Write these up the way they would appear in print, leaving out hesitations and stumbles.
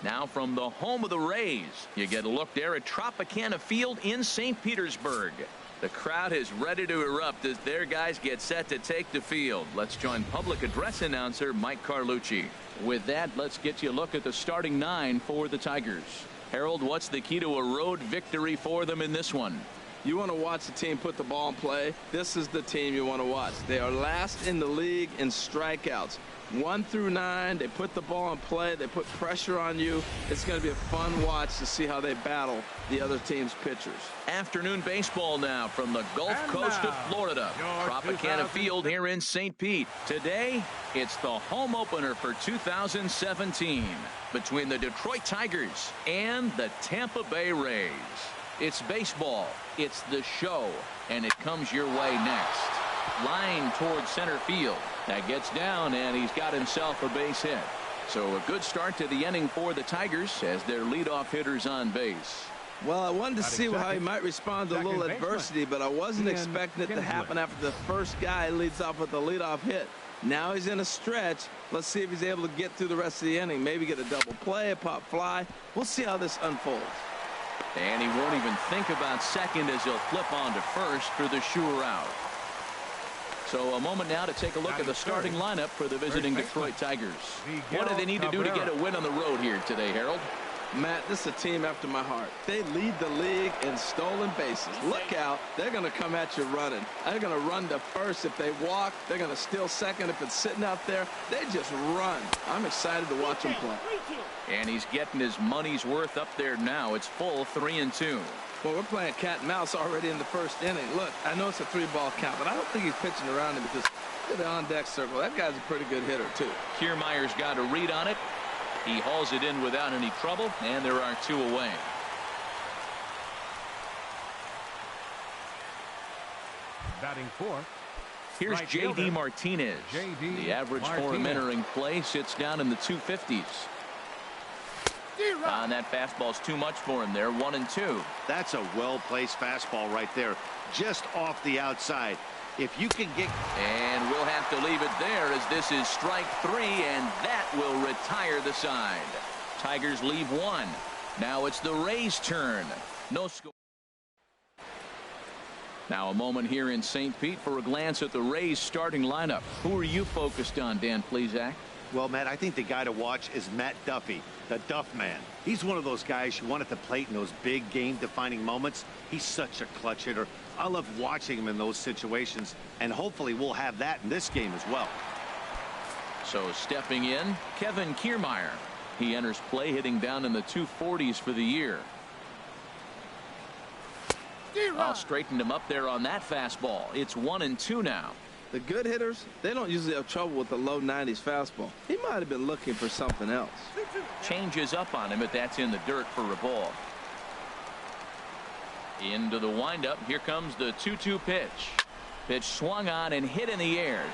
Now from the home of the Rays, you get a look there at Tropicana Field in St. Petersburg. The crowd is ready to erupt as their guys get set to take the field. Let's join public address announcer Mike Carlucci. With that, let's get you a look at the starting 9 for the Tigers. Harold, what's the key to a road victory for them in this one? You want to watch the team put the ball in play. This is the team you want to watch. They are last in the league in strikeouts. 1 through 9, they put the ball in play. They put pressure on you. It's going to be a fun watch to see how they battle the other team's pitchers. Afternoon baseball now from the Gulf Coast of Florida. Tropicana Field here in St. Pete. Today, it's the home opener for 2017 between the Detroit Tigers and the Tampa Bay Rays. It's baseball, it's the show, and it comes your way next. Line towards center field. That gets down, and he's got himself a base hit. So a good start to the inning for the Tigers as their leadoff hitter's on base. Well, I wanted to see how he might respond to a little adversity, but I wasn't expecting it to happen after the first guy leads off with a leadoff hit. Now he's in a stretch. Let's see if he's able to get through the rest of the inning. Maybe get a double play, a pop fly. We'll see how this unfolds. And he won't even think about second as he'll flip on to first for the sure out. So a moment now to take a look at the starting lineup for the visiting Detroit Tigers. What do they need to do to get a win on the road here today, Harold? Matt, this is a team after my heart. They lead the league in stolen bases. Look out. They're going to come at you running. They're going to run to first if they walk. They're going to steal second if it's sitting out there. They just run. I'm excited to watch them play. And he's getting his money's worth up there now. It's full 3-2. Well, we're playing cat and mouse already in the first inning. Look, I know it's a 3-ball count, but I don't think he's pitching around him because look at the on-deck circle. That guy's a pretty good hitter, too. Kiermaier's got a read on it. He hauls it in without any trouble, and there are 2 away. Batting fourth. Here's Right J.D. fielder. Martinez. J.D. The average for him Martinez. entering play sits down in the 250s. And that fastball's too much for him there. 1-2. That's a well-placed fastball right there, just off the outside. If you can get... And we'll have to leave it there as this is strike 3, and that will retire the side. Tigers leave 1. Now it's the Rays' turn. No score. Now a moment here in St. Pete for a glance at the Rays' starting lineup. Who are you focused on, Dan Plesac? Well, Matt, I think the guy to watch is Matt Duffy, the Duff Man. He's one of those guys you want at the plate in those big game-defining moments. He's such a clutch hitter. I love watching him in those situations, and hopefully we'll have that in this game as well. So stepping in, Kevin Kiermaier. He enters play hitting down in the 240s for the year. I'll straighten him up there on that fastball. It's 1-2 now. The good hitters, they don't usually have trouble with the low 90s fastball. He might have been looking for something else. Changes up on him, but that's in the dirt for a ball. Into the windup. Here comes the 2-2 pitch. Pitch swung on and hit in the air.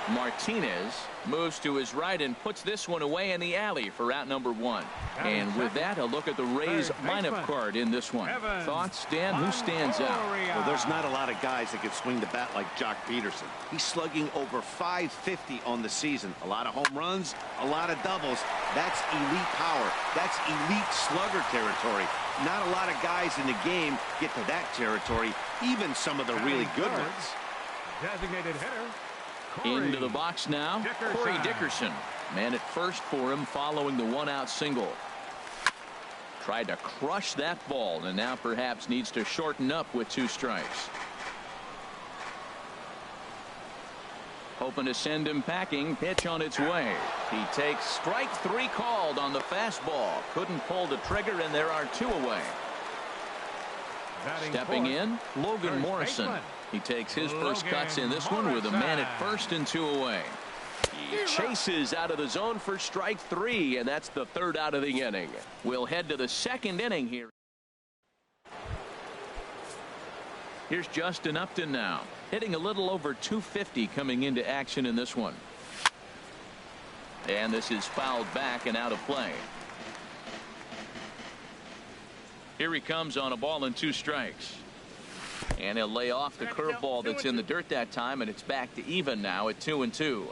Martinez moves to his right and puts this one away in the alley for out number 1. And with that, a look at the Rays lineup card in this one. Thoughts, Dan? Who stands out? Well, there's not a lot of guys that can swing the bat like Jock Peterson. He's slugging over .550 on the season. A lot of home runs, a lot of doubles. That's elite power. That's elite slugger territory. Not a lot of guys in the game get to that territory, even some of the really good ones. Designated hitter. Into the box now, Corey Dickerson. Man at first for him following the 1-out single. Tried to crush that ball and now perhaps needs to shorten up with 2 strikes. Hoping to send him packing. Pitch on its way. He takes strike 3 called on the fastball. Couldn't pull the trigger, and there are 2 away. Stepping in, Logan Morrison. He takes his first cuts in this one with a man at first and 2 away. He chases out of the zone for strike 3, and that's the 3rd out of the inning. We'll head to the 2nd inning here. Here's Justin Upton now, hitting a little over 250 coming into action in this one. And this is fouled back and out of play. Here he comes on a ball and 2 strikes. And he'll lay off the curveball that's in the dirt that time, and it's back to even now at 2-2.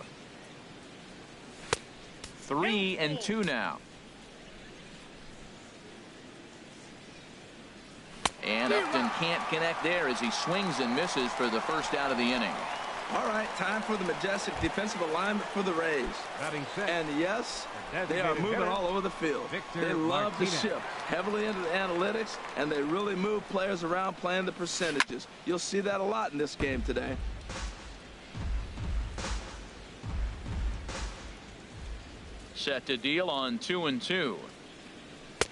3-2 now. And Upton can't connect there as he swings and misses for the first out of the inning. All right, time for the majestic defensive alignment for the Rays. And yes, they are moving all over the field. They love to shift heavily into the analytics, and they really move players around playing the percentages. You'll see that a lot in this game today. Set to deal on 2-2.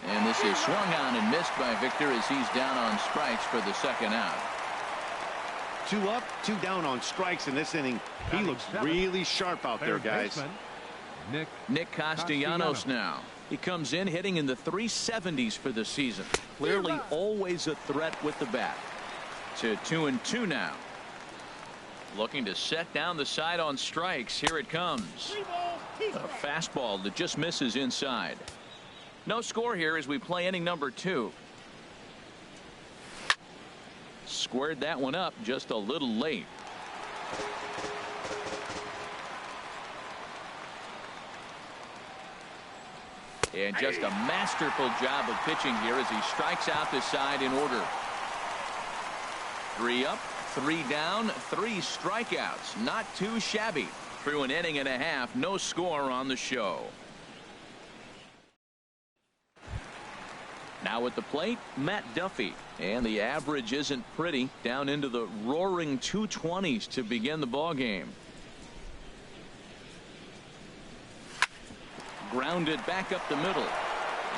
And this is swung on and missed by Victor as he's down on strikes for the second out. 2 up, 2 down on strikes in this inning. He looks really sharp out there, guys. Nick Castellanos now. He comes in hitting in the 370s for the season. Clearly always a threat with the bat. To 2-2 now. Looking to set down the side on strikes. Here it comes. A fastball that just misses inside. No score here as we play inning number 2. Squared that one up just a little late. And just a masterful job of pitching here as he strikes out the side in order. 3 up, 3 down, 3 strikeouts. Not too shabby. Through an inning and a half, no score on the show. Now at the plate, Matt Duffy. And the average isn't pretty, down into the roaring 220s to begin the ball game. Grounded back up the middle.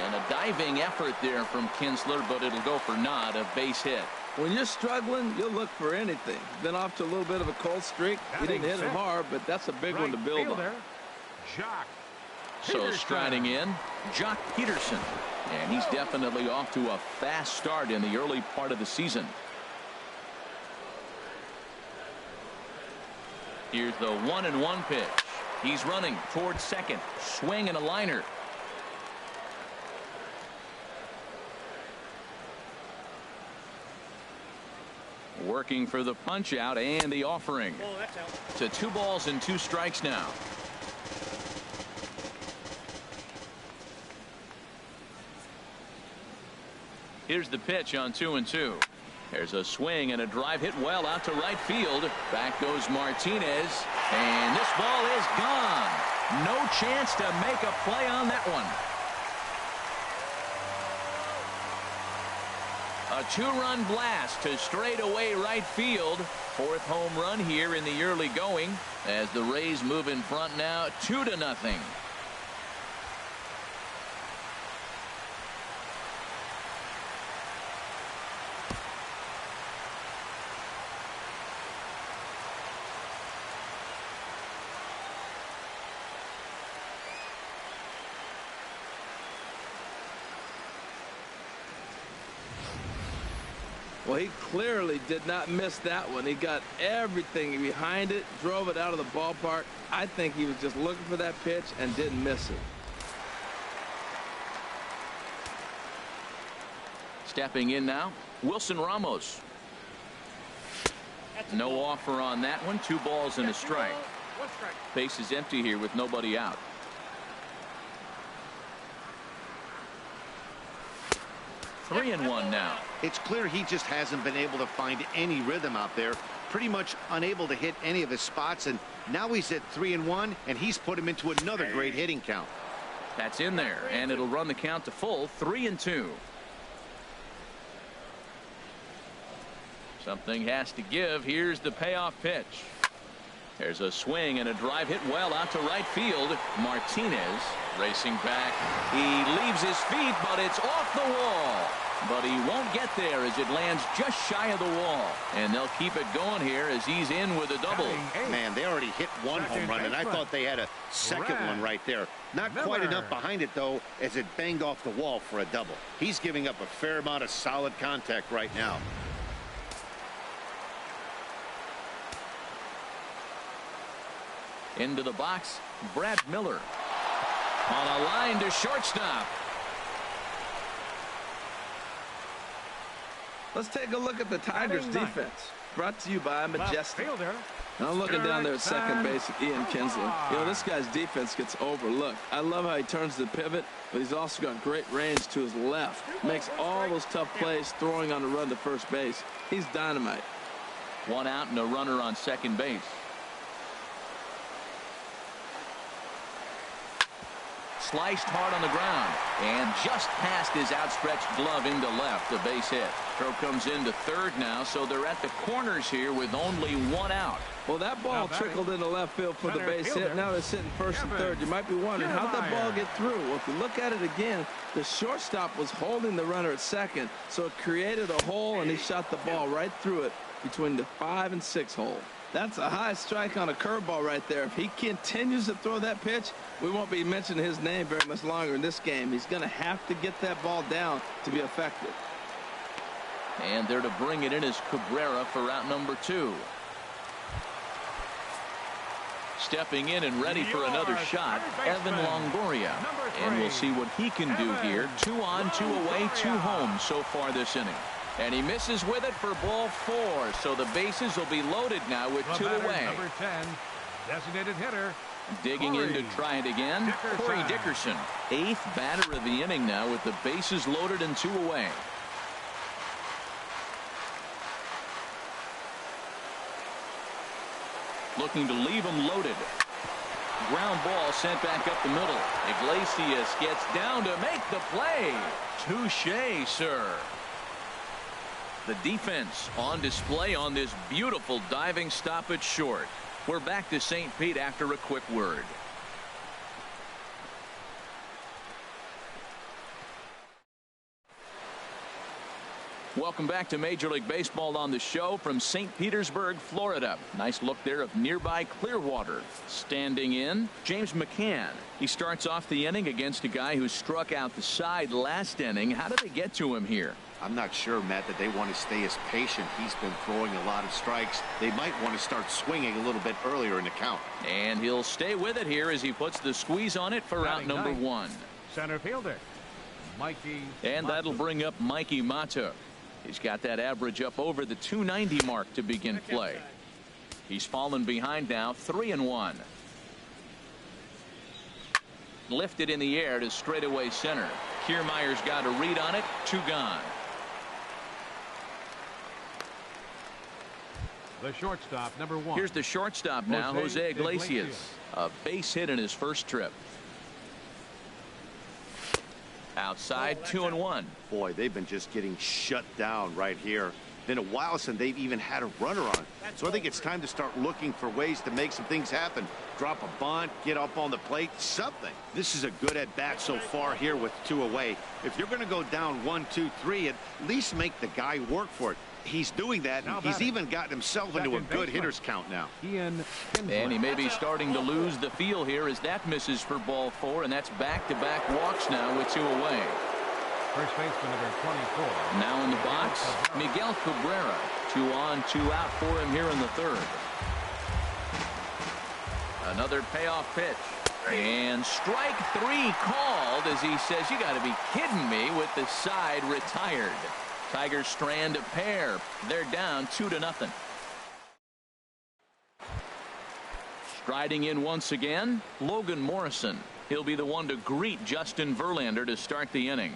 And a diving effort there from Kinsler, but it'll go for naught, a base hit. When you're struggling, you'll look for anything. Been off to a little bit of a cold streak. He didn't hit him hard, but that's a big one to build on. So striding in, Jock Peterson. And he's definitely off to a fast start in the early part of the season. Here's the 1-1 pitch. He's running towards second. Swing and a liner. Working for the punch out and the offering. To 2 balls and 2 strikes now. Here's the pitch on 2-2. There's a swing and a drive hit well out to right field. Back goes Martinez. And this ball is gone. No chance to make a play on that one. A 2-run blast to straightaway right field. 4th home run here in the early going as the Rays move in front now 2-0. Well, he clearly did not miss that one. He got everything behind it, drove it out of the ballpark. I think he was just looking for that pitch and didn't miss it. Stepping in now, Wilson Ramos. No offer on that one. 2 balls and a strike. Base is empty here with nobody out. Three and one now. It's clear he just hasn't been able to find any rhythm out there. Pretty much unable to hit any of his spots, and now he's at 3-1, and he's put him into another great hitting count. That's in there, and it'll run the count to full 3-2. Something has to give. Here's the payoff pitch. There's a swing and a drive hit well out to right field. Martinez racing back. He leaves his feet, but it's off the wall. But he won't get there as it lands just shy of the wall. And they'll keep it going here as he's in with a double. Man, they already hit 1 home run, and I thought they had a second one right there. Not quite enough behind it, though, as it banged off the wall for a double. He's giving up a fair amount of solid contact right now. Into the box, Brad Miller. On a line to shortstop. Let's take a look at the Tigers defense. brought to you by Majestic. Fielder. I'm looking down there at second base at Ian Kinsler. You know, this guy's defense gets overlooked. I love how he turns the pivot, but he's also got great range to his left. Makes all those tough plays throwing on the run to first base. He's dynamite. One out and a runner on second base. Sliced hard on the ground and just past his outstretched glove into left. A base hit. Throw comes into third now, so they're at the corners here with only one out. Well, that ball trickled into left field for the base hit. Now they're sitting first and third. You might be wondering, how'd that ball get through? Well, if you look at it again, the shortstop was holding the runner at second, so it created a hole, and he shot the ball right through it between the 5 and 6 hole. That's a high strike on a curveball right there. If he continues to throw that pitch, we won't be mentioning his name very much longer in this game. He's going to have to get that ball down to be effective. And there to bring it in is Cabrera for out number 2. Stepping in and ready for another shot, Evan Longoria. And we'll see what he can do here. 2 on, 2 away, 2 home so far this inning. And he misses with it for ball 4. So the bases will be loaded now with 2 away. Number 10, designated hitter. Digging in to try it again, Corey Dickerson. 8th batter of the inning now with the bases loaded and 2 away. Looking to leave him loaded. Ground ball sent back up the middle. Iglesias gets down to make the play. Touché, sir. The defense on display on this beautiful diving stop at short. We're back to St. Pete after a quick word. Welcome back to Major League Baseball on the show from St. Petersburg, Florida. Nice look there of nearby Clearwater. Standing in, James McCann. He starts off the inning against a guy who struck out the side last inning. How did they get to him here? I'm not sure, Matt, that they want to stay as patient. He's been throwing a lot of strikes. They might want to start swinging a little bit earlier in the count. And he'll stay with it here as he puts the squeeze on it for out number 1. Center fielder, Mikey. And that'll bring up Mikey Mata. He's got that average up over the 290 mark to begin play. He's fallen behind now, 3-1. Lifted in the air to straightaway center. Kiermaier's got a read on it. 2 gone. The shortstop, number 1. Here's the shortstop now, Jose Iglesias. A base hit in his first trip. Outside, 2-1. Boy, they've been just getting shut down right here. Been a while since they've even had a runner on. So I think it's time to start looking for ways to make some things happen. Drop a bunt, get up on the plate, something. This is a good at bat so far here with 2 away. If you're going to go down 1, 2, 3, at least make the guy work for it. He's doing that. He's even gotten himself into a good hitter's count now. Ian Kinsler. And he may be starting to lose the feel here as that misses for ball 4, and that's back-to-back walks now with 2 away. First baseman number 24. Now in the box, Miguel Cabrera. 2 on, 2 out for him here in the 3rd. Another payoff pitch. And strike 3 called as he says, you got to be kidding me, with the side retired. Tigers strand a pair. They're down 2-0. Striding in once again, Logan Morrison. He'll be the one to greet Justin Verlander to start the inning.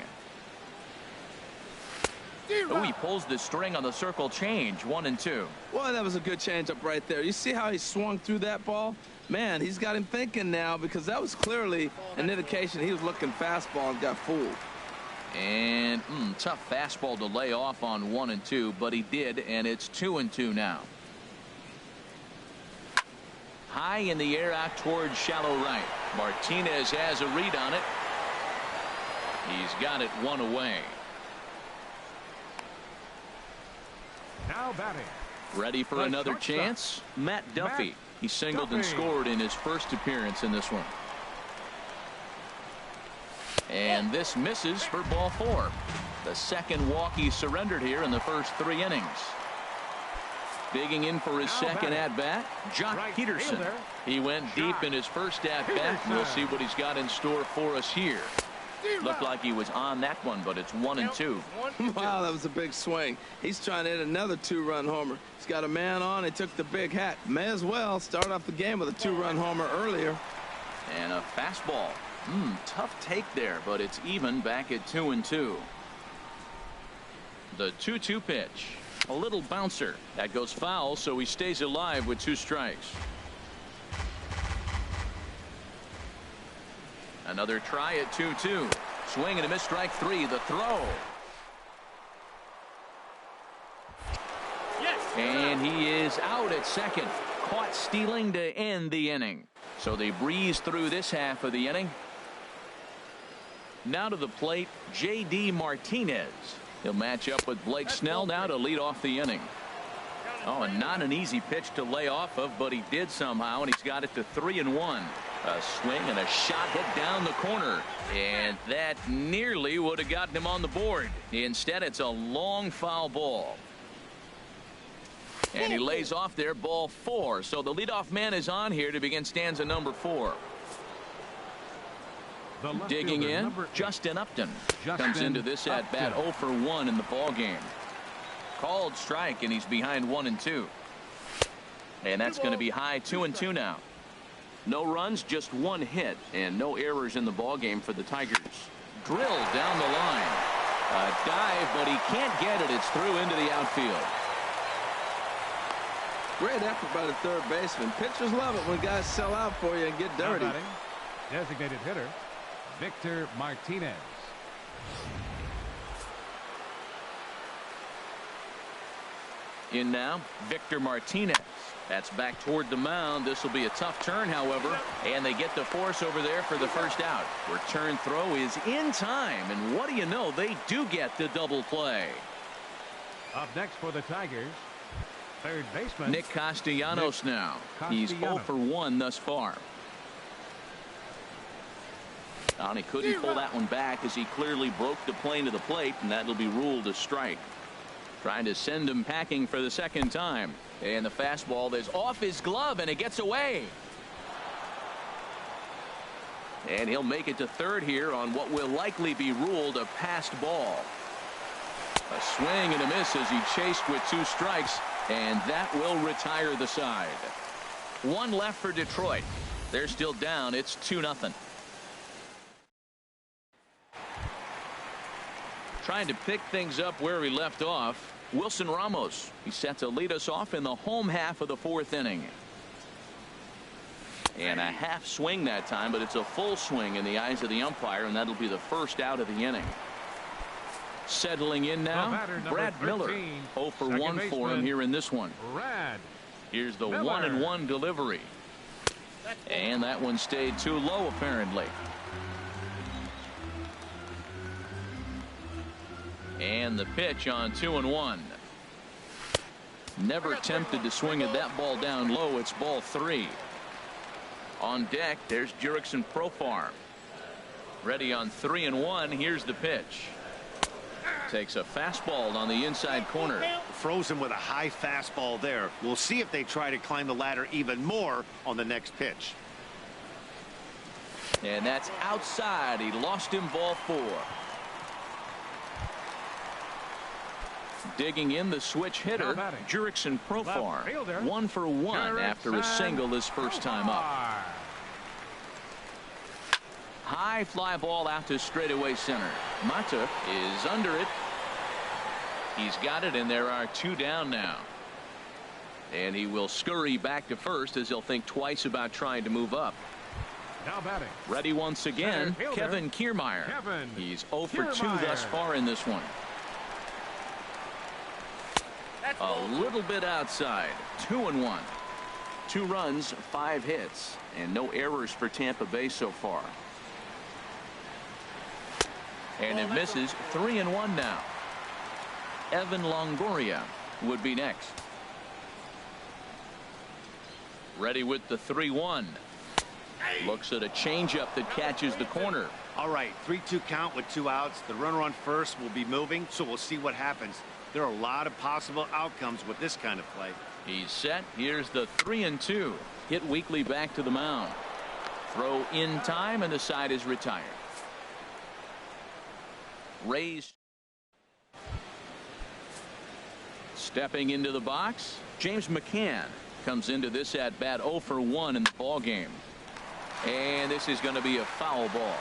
Oh, he pulls the string on the circle change. 1-2. Well, that was a good changeup right there. You see how he swung through that ball? Man, he's got him thinking now, because that was clearly an indication he was looking fastball and got fooled. And tough fastball to lay off on 1-2, but he did, and it's 2-2 now. High in the air out towards shallow right. Martinez has a read on it. He's got it 1 away. Now batting. Ready for another chance? Matt Duffy. He singled and scored in his first appearance in this one. And this misses for ball 4. The second walk he surrendered here in the first 3 innings. Digging in for his second at-bat, Jock Peterson. He went deep in his first at-bat. We'll see what he's got in store for us here. Looked like he was on that one, but it's 1-2. Wow, that was a big swing. He's trying to hit another 2-run homer. He's got a man on. He took the big hat. May as well start off the game with a 2-run homer earlier. And a fastball. Tough take there, but it's even back at 2-2. The 2-2 pitch. A little bouncer. That goes foul, so he stays alive with 2 strikes. Another try at 2-2. Swing and a miss, strike 3. The throw. Yes. And he is out at second. Caught stealing to end the inning. So they breeze through this half of the inning. Now to the plate, J.D. Martinez. He'll match up with Blake Snell now to lead off the inning. Oh, and not an easy pitch to lay off of, but he did somehow, and he's got it to 3-1. A swing and a shot hit down the corner, and that nearly would have gotten him on the board. Instead, it's a long foul ball. And he lays off there, ball 4. So the leadoff man is on here to begin stanza number 4. Digging in, Justin Upton comes into this at bat 0 for 1 in the ball game. Called strike, and he's behind 1-2. And that's going to be high 2-2 now. No runs, just 1 hit, and no errors in the ball game for the Tigers. Drilled down the line. A dive, but he can't get it. It's through into the outfield. Great effort by the third baseman. Pitchers love it when guys sell out for you and get dirty. Designated hitter, Victor Martinez. In now, Victor Martinez. That's back toward the mound. This will be a tough turn, however, and they get the force over there for the first out. Return throw is in time, and what do you know, they do get the double play. Up next for the Tigers, third baseman Nick Castellanos now. He's 0 for 1 thus far. And he couldn't pull that one back as he clearly broke the plane to the plate, and that'll be ruled a strike. Trying to send him packing for the second time. And the fastball is off his glove, and it gets away. And he'll make it to third here on what will likely be ruled a passed ball. A swing and a miss as he chased with 2 strikes, and that will retire the side. 1 left for Detroit. They're still down. It's 2-0. Trying to pick things up where we left off, Wilson Ramos. He's set to lead us off in the home half of the 4th inning. And a half swing that time, but it's a full swing in the eyes of the umpire, and that'll be the first out of the inning. Settling in now, Brad Miller. 0 for 1 for him here in this one. Here's the 1-1 delivery. And that one stayed too low, apparently. And the pitch on 2-1. Never attempted to swing at that ball down low. It's ball 3. On deck, there's Jurickson Profar. Ready on 3-1. Here's the pitch. Takes a fastball on the inside corner. Frozen with a high fastball there. We'll see if they try to climb the ladder even more on the next pitch. And that's outside. He lost him, ball 4. Digging in, the switch hitter, Jurickson Profar. 1 for 1 after a single his first time up. High fly ball out to straightaway center. Mata is under it. He's got it, and there are 2 down now. And he will scurry back to first as he'll think twice about trying to move up. Now batting. Ready once again, Kevin Kiermaier. He's 0 for 2 thus far in this one. A little bit outside. 2-1. 2 runs, 5 hits, and no errors for Tampa Bay so far. And it misses. 3-1 now. Evan Longoria would be next. Ready with the 3-1. Looks at a changeup that catches the corner. All right, 3-2 count with 2 outs. The runner on first will be moving, so we'll see what happens. There are a lot of possible outcomes with this kind of play. He's set. Here's the 3-2. Hit weakly back to the mound. Throw in time, and the side is retired. Rays stepping into the box. James McCann comes into this at bat 0 for 1 in the ball game. And this is going to be a foul ball.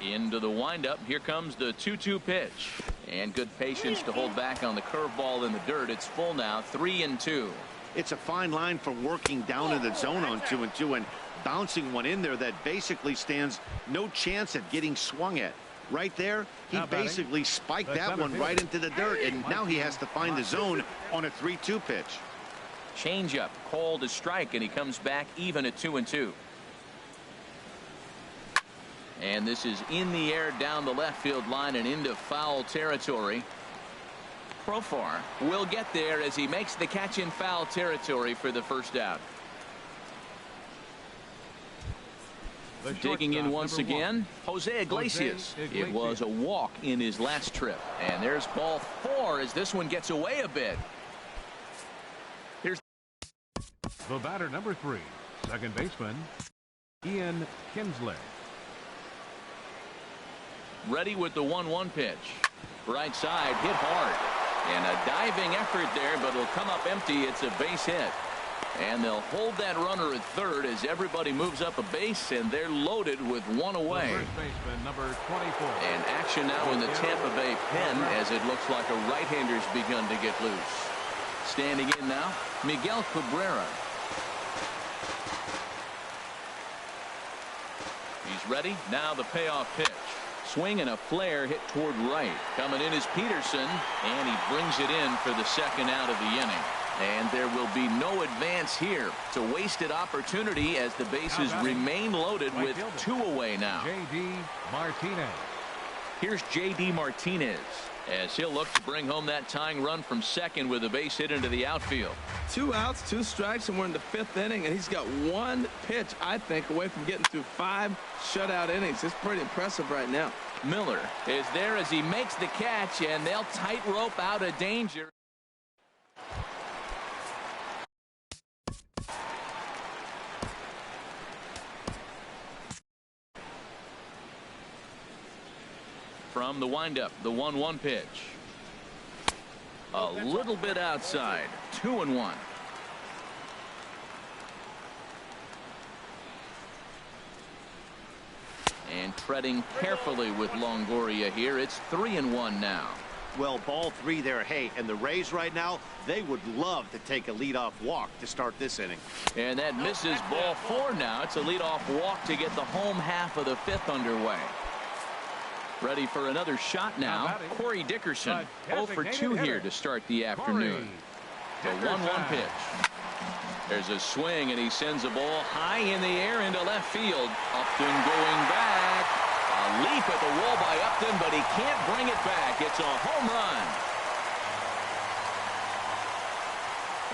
Into the windup. Here comes the 2-2 pitch. And good patience to hold back on the curveball in the dirt. It's full now, 3-2. It's a fine line for working down in the zone on 2-2 and bouncing one in there that basically stands no chance at getting swung at. Right there, he basically spiked that one right into the dirt, and now he has to find the zone on a 3-2 pitch. Changeup called a strike, and he comes back even at 2-2. And this is in the air down the left field line and into foul territory. Profar will get there as he makes the catch in foul territory for the first out. Digging in once again, Jose Iglesias. It was a walk in his last trip. And there's ball 4 as this one gets away a bit. Here's the batter, number 3, second baseman, Ian Kinsler. Ready with the 1-1 pitch. Right side, hit hard. And a diving effort there, but it'll come up empty. It's a base hit. And they'll hold that runner at third as everybody moves up a base, and they're loaded with one away. First baseman, number 24. And action now in the Tampa Bay pen as it looks like a right-hander's begun to get loose. Standing in now, Miguel Cabrera. He's ready. Now the payoff pitch. Swing and a flare hit toward right. Coming in is Peterson, and he brings it in for the second out of the inning. And there will be no advance here. It's a wasted opportunity as the bases remain loaded with 2 away now. J.D. Martinez. Here's J.D. Martinez as he'll look to bring home that tying run from second with a base hit into the outfield. 2 outs, 2 strikes, and we're in the 5th inning, and he's got 1 pitch, I think, away from getting through 5 shutout innings. It's pretty impressive right now. Miller is there as he makes the catch, and they'll tightrope out of danger. From the windup, the 1-1 pitch. A little bit outside. 2-1. And treading carefully with Longoria here. It's 3-1 now. Well, ball 3 there. Hey, and the Rays right now, they would love to take a leadoff walk to start this inning. And that misses ball 4 now. It's a leadoff walk to get the home half of the 5th underway. Ready for another shot now. Corey Dickerson 0 for 2 here to start the afternoon. The 1-1 pitch. There's a swing, and he sends a ball high in the air into left field. Upton going back. A leap at the wall by Upton, but he can't bring it back. It's a home run.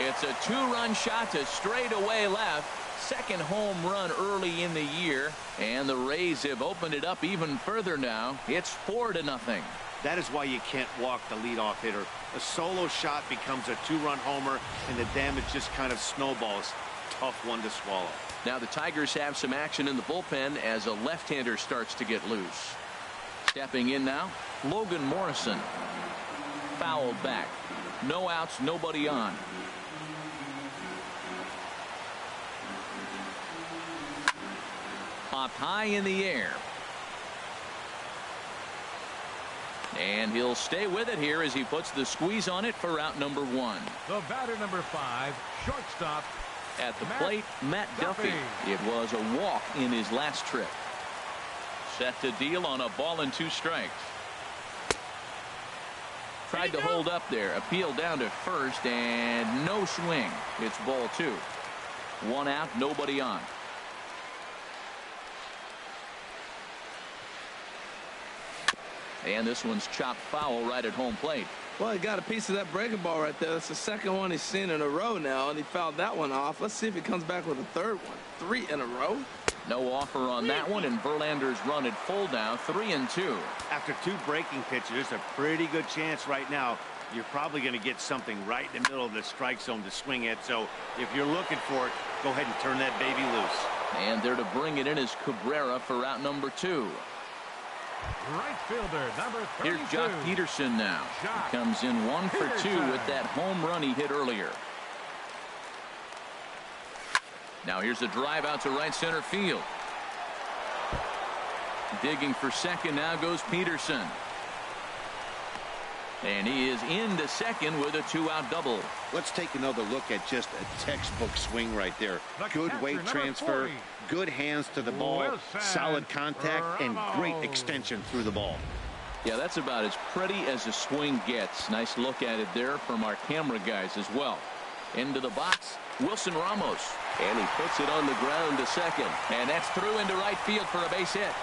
It's a 2-run shot to straightaway left. Second home run early in the year, and the Rays have opened it up even further now. It's 4-0. That is why you can't walk the leadoff hitter. A solo shot becomes a 2-run homer, and the damage just kind of snowballs. Tough one to swallow. Now the Tigers have some action in the bullpen as a left-hander starts to get loose. Stepping in now, Logan Morrison. Fouled back. No outs, nobody on. Popped high in the air. And he'll stay with it here as he puts the squeeze on it for out number 1. The batter, number 5, shortstop. At the plate, Matt Duffy. It was a walk in his last trip. Set to deal on a ball and 2 strikes. Tried to hold up there. Appeal down to first, and no swing. It's ball 2. 1 out, nobody on. And this one's chopped foul right at home plate. Well, he got a piece of that breaking ball right there. That's the second one he's seen in a row now, and he fouled that one off. Let's see if he comes back with a third one. 3 in a row. No offer on that one, and Verlander's run at full now, 3-2. After 2 breaking pitches, there's a pretty good chance right now you're probably going to get something right in the middle of the strike zone to swing at. So if you're looking for it, go ahead and turn that baby loose. And there to bring it in is Cabrera for out number 2. Right fielder, number 32. Here's Jock Peterson now. Jock He comes in 1 for 2 Peterson. with that home run he hit earlier. Now here's a drive out to right center field. Digging for second now goes Peterson. And he is into second with a 2-out double. Let's take another look at just a textbook swing right there. The Good catcher, weight number transfer, 40. good hands to the ball, Wilson solid contact, and great Ramos. extension through the ball. Yeah, that's about as pretty as a swing gets. Nice look at it there from our camera guys as well. Into the box, Wilson Ramos. And he puts it on the ground to second. And that's through into right field for a base hit.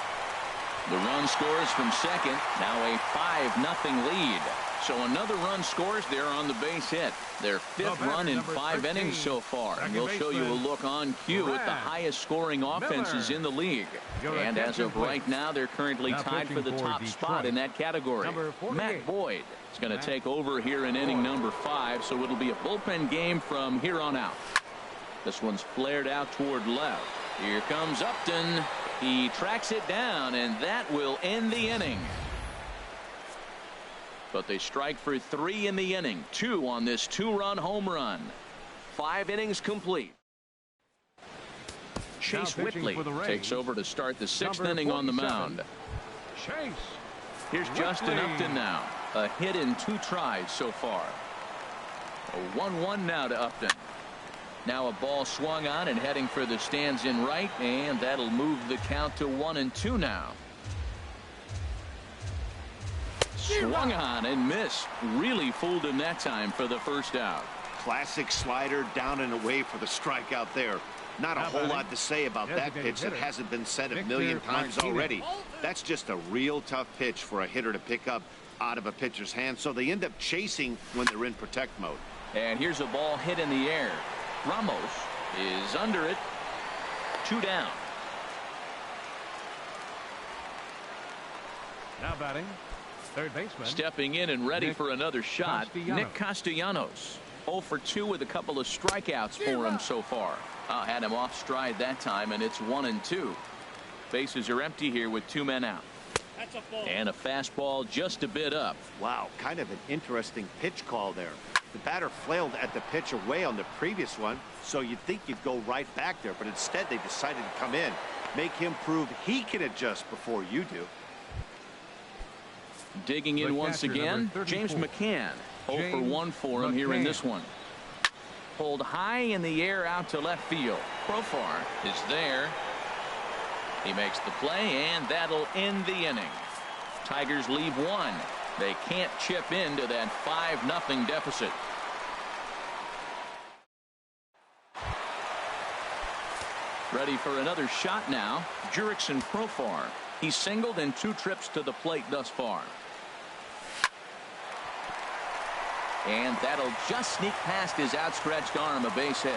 The run scores from second. Now a 5-0 lead. So another run scores there on the base hit. Their 5th run in 5 innings so far. And we'll show you a look on cue at the highest scoring offenses in the league. And as of right now, they're currently tied for the top spot in that category. Matt Boyd is going to take over here in inning number 5. So it'll be a bullpen game from here on out. This one's flared out toward left. Here comes Upton. He tracks it down, and that will end the inning. But they strike for 3 in the inning. 2 on this 2-run home run. 5 innings complete. Chase Whitley takes over to start the 6th inning on the mound. Chase. Here's Justin Whitley. Upton now. A hit in 2 tries so far. A 1-1 now to Upton. Now a ball swung on and heading for the stands in right, and that'll move the count to 1-2 now. Swung on and missed. Really fooled him that time for the first out. Classic slider down and away for the strikeout there. Not a whole lot to say about that pitch that hasn't been said a million times already. That's just a real tough pitch for a hitter to pick up out of a pitcher's hand, so they end up chasing when they're in protect mode. And here's a ball hit in the air. Ramos is under it. 2 down. Now batting, third baseman. Stepping in and ready for another shot, Castellanos. Nick Castellanos. 0 for 2 with a couple of strikeouts for him so far. Had him off stride that time, and it's 1-2. Bases are empty here with 2 men out. And a fastball just a bit up. Wow, kind of an interesting pitch call there. The batter flailed at the pitch away on the previous one, so you'd think you'd go right back there, but instead they decided to come in, make him prove he can adjust before you do. Digging in once again, James McCann. 0 for 1 for him here in this one. Pulled high in the air out to left field. Profar is there. He makes the play, and that'll end the inning. Tigers leave 1. They can't chip into that 5-0 deficit. Ready for another shot now. Jurickson Profar. He's singled in 2 trips to the plate thus far. And that'll just sneak past his outstretched arm, a base hit.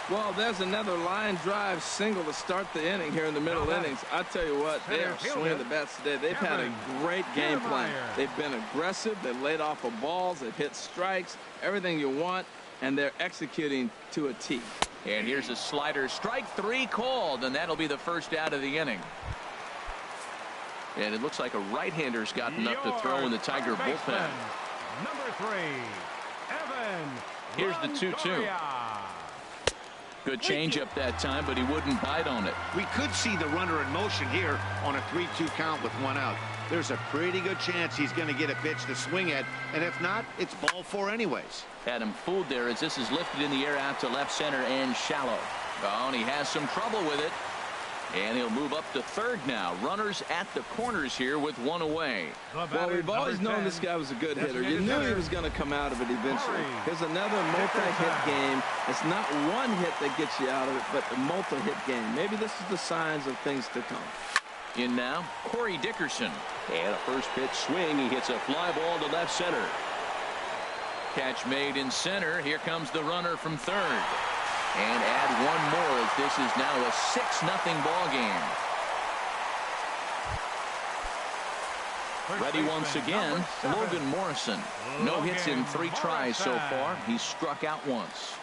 Well, there's another line drive single to start the inning here in the middle innings. I tell you what, they are swinging the bats today. They've had a great game plan. They've been aggressive. They've laid off of balls. They've hit strikes, everything you want, and they're executing to a T. And here's a slider. Strike 3 called, and that'll be the first out of the inning. And it looks like a right-hander's gotten up to throw in the Tiger bullpen. Number 3, Evan. Here's the 2-2. Good changeup that time, but he wouldn't bite on it. We could see the runner in motion here on a 3-2 count with 1 out. There's a pretty good chance he's going to get a pitch to swing at, and if not, it's ball 4 anyways. Had him fooled there as this is lifted in the air out to left center and shallow. Oh, and he has some trouble with it. And he'll move up to third now. Runners at the corners here with 1 away. Well, we've always known this guy was a good hitter. You knew he was going to come out of it eventually. Here's another multi-hit game. It's not 1 hit that gets you out of it, but the multi-hit game. Maybe this is the signs of things to come. In now, Corey Dickerson. And a first pitch swing. He hits a fly ball to left center. Catch made in center. Here comes the runner from third. And add 1 more as this is now a 6-0 ball game. Ready once again, Logan Morrison. No hits in 3 tries so far. He's struck out once.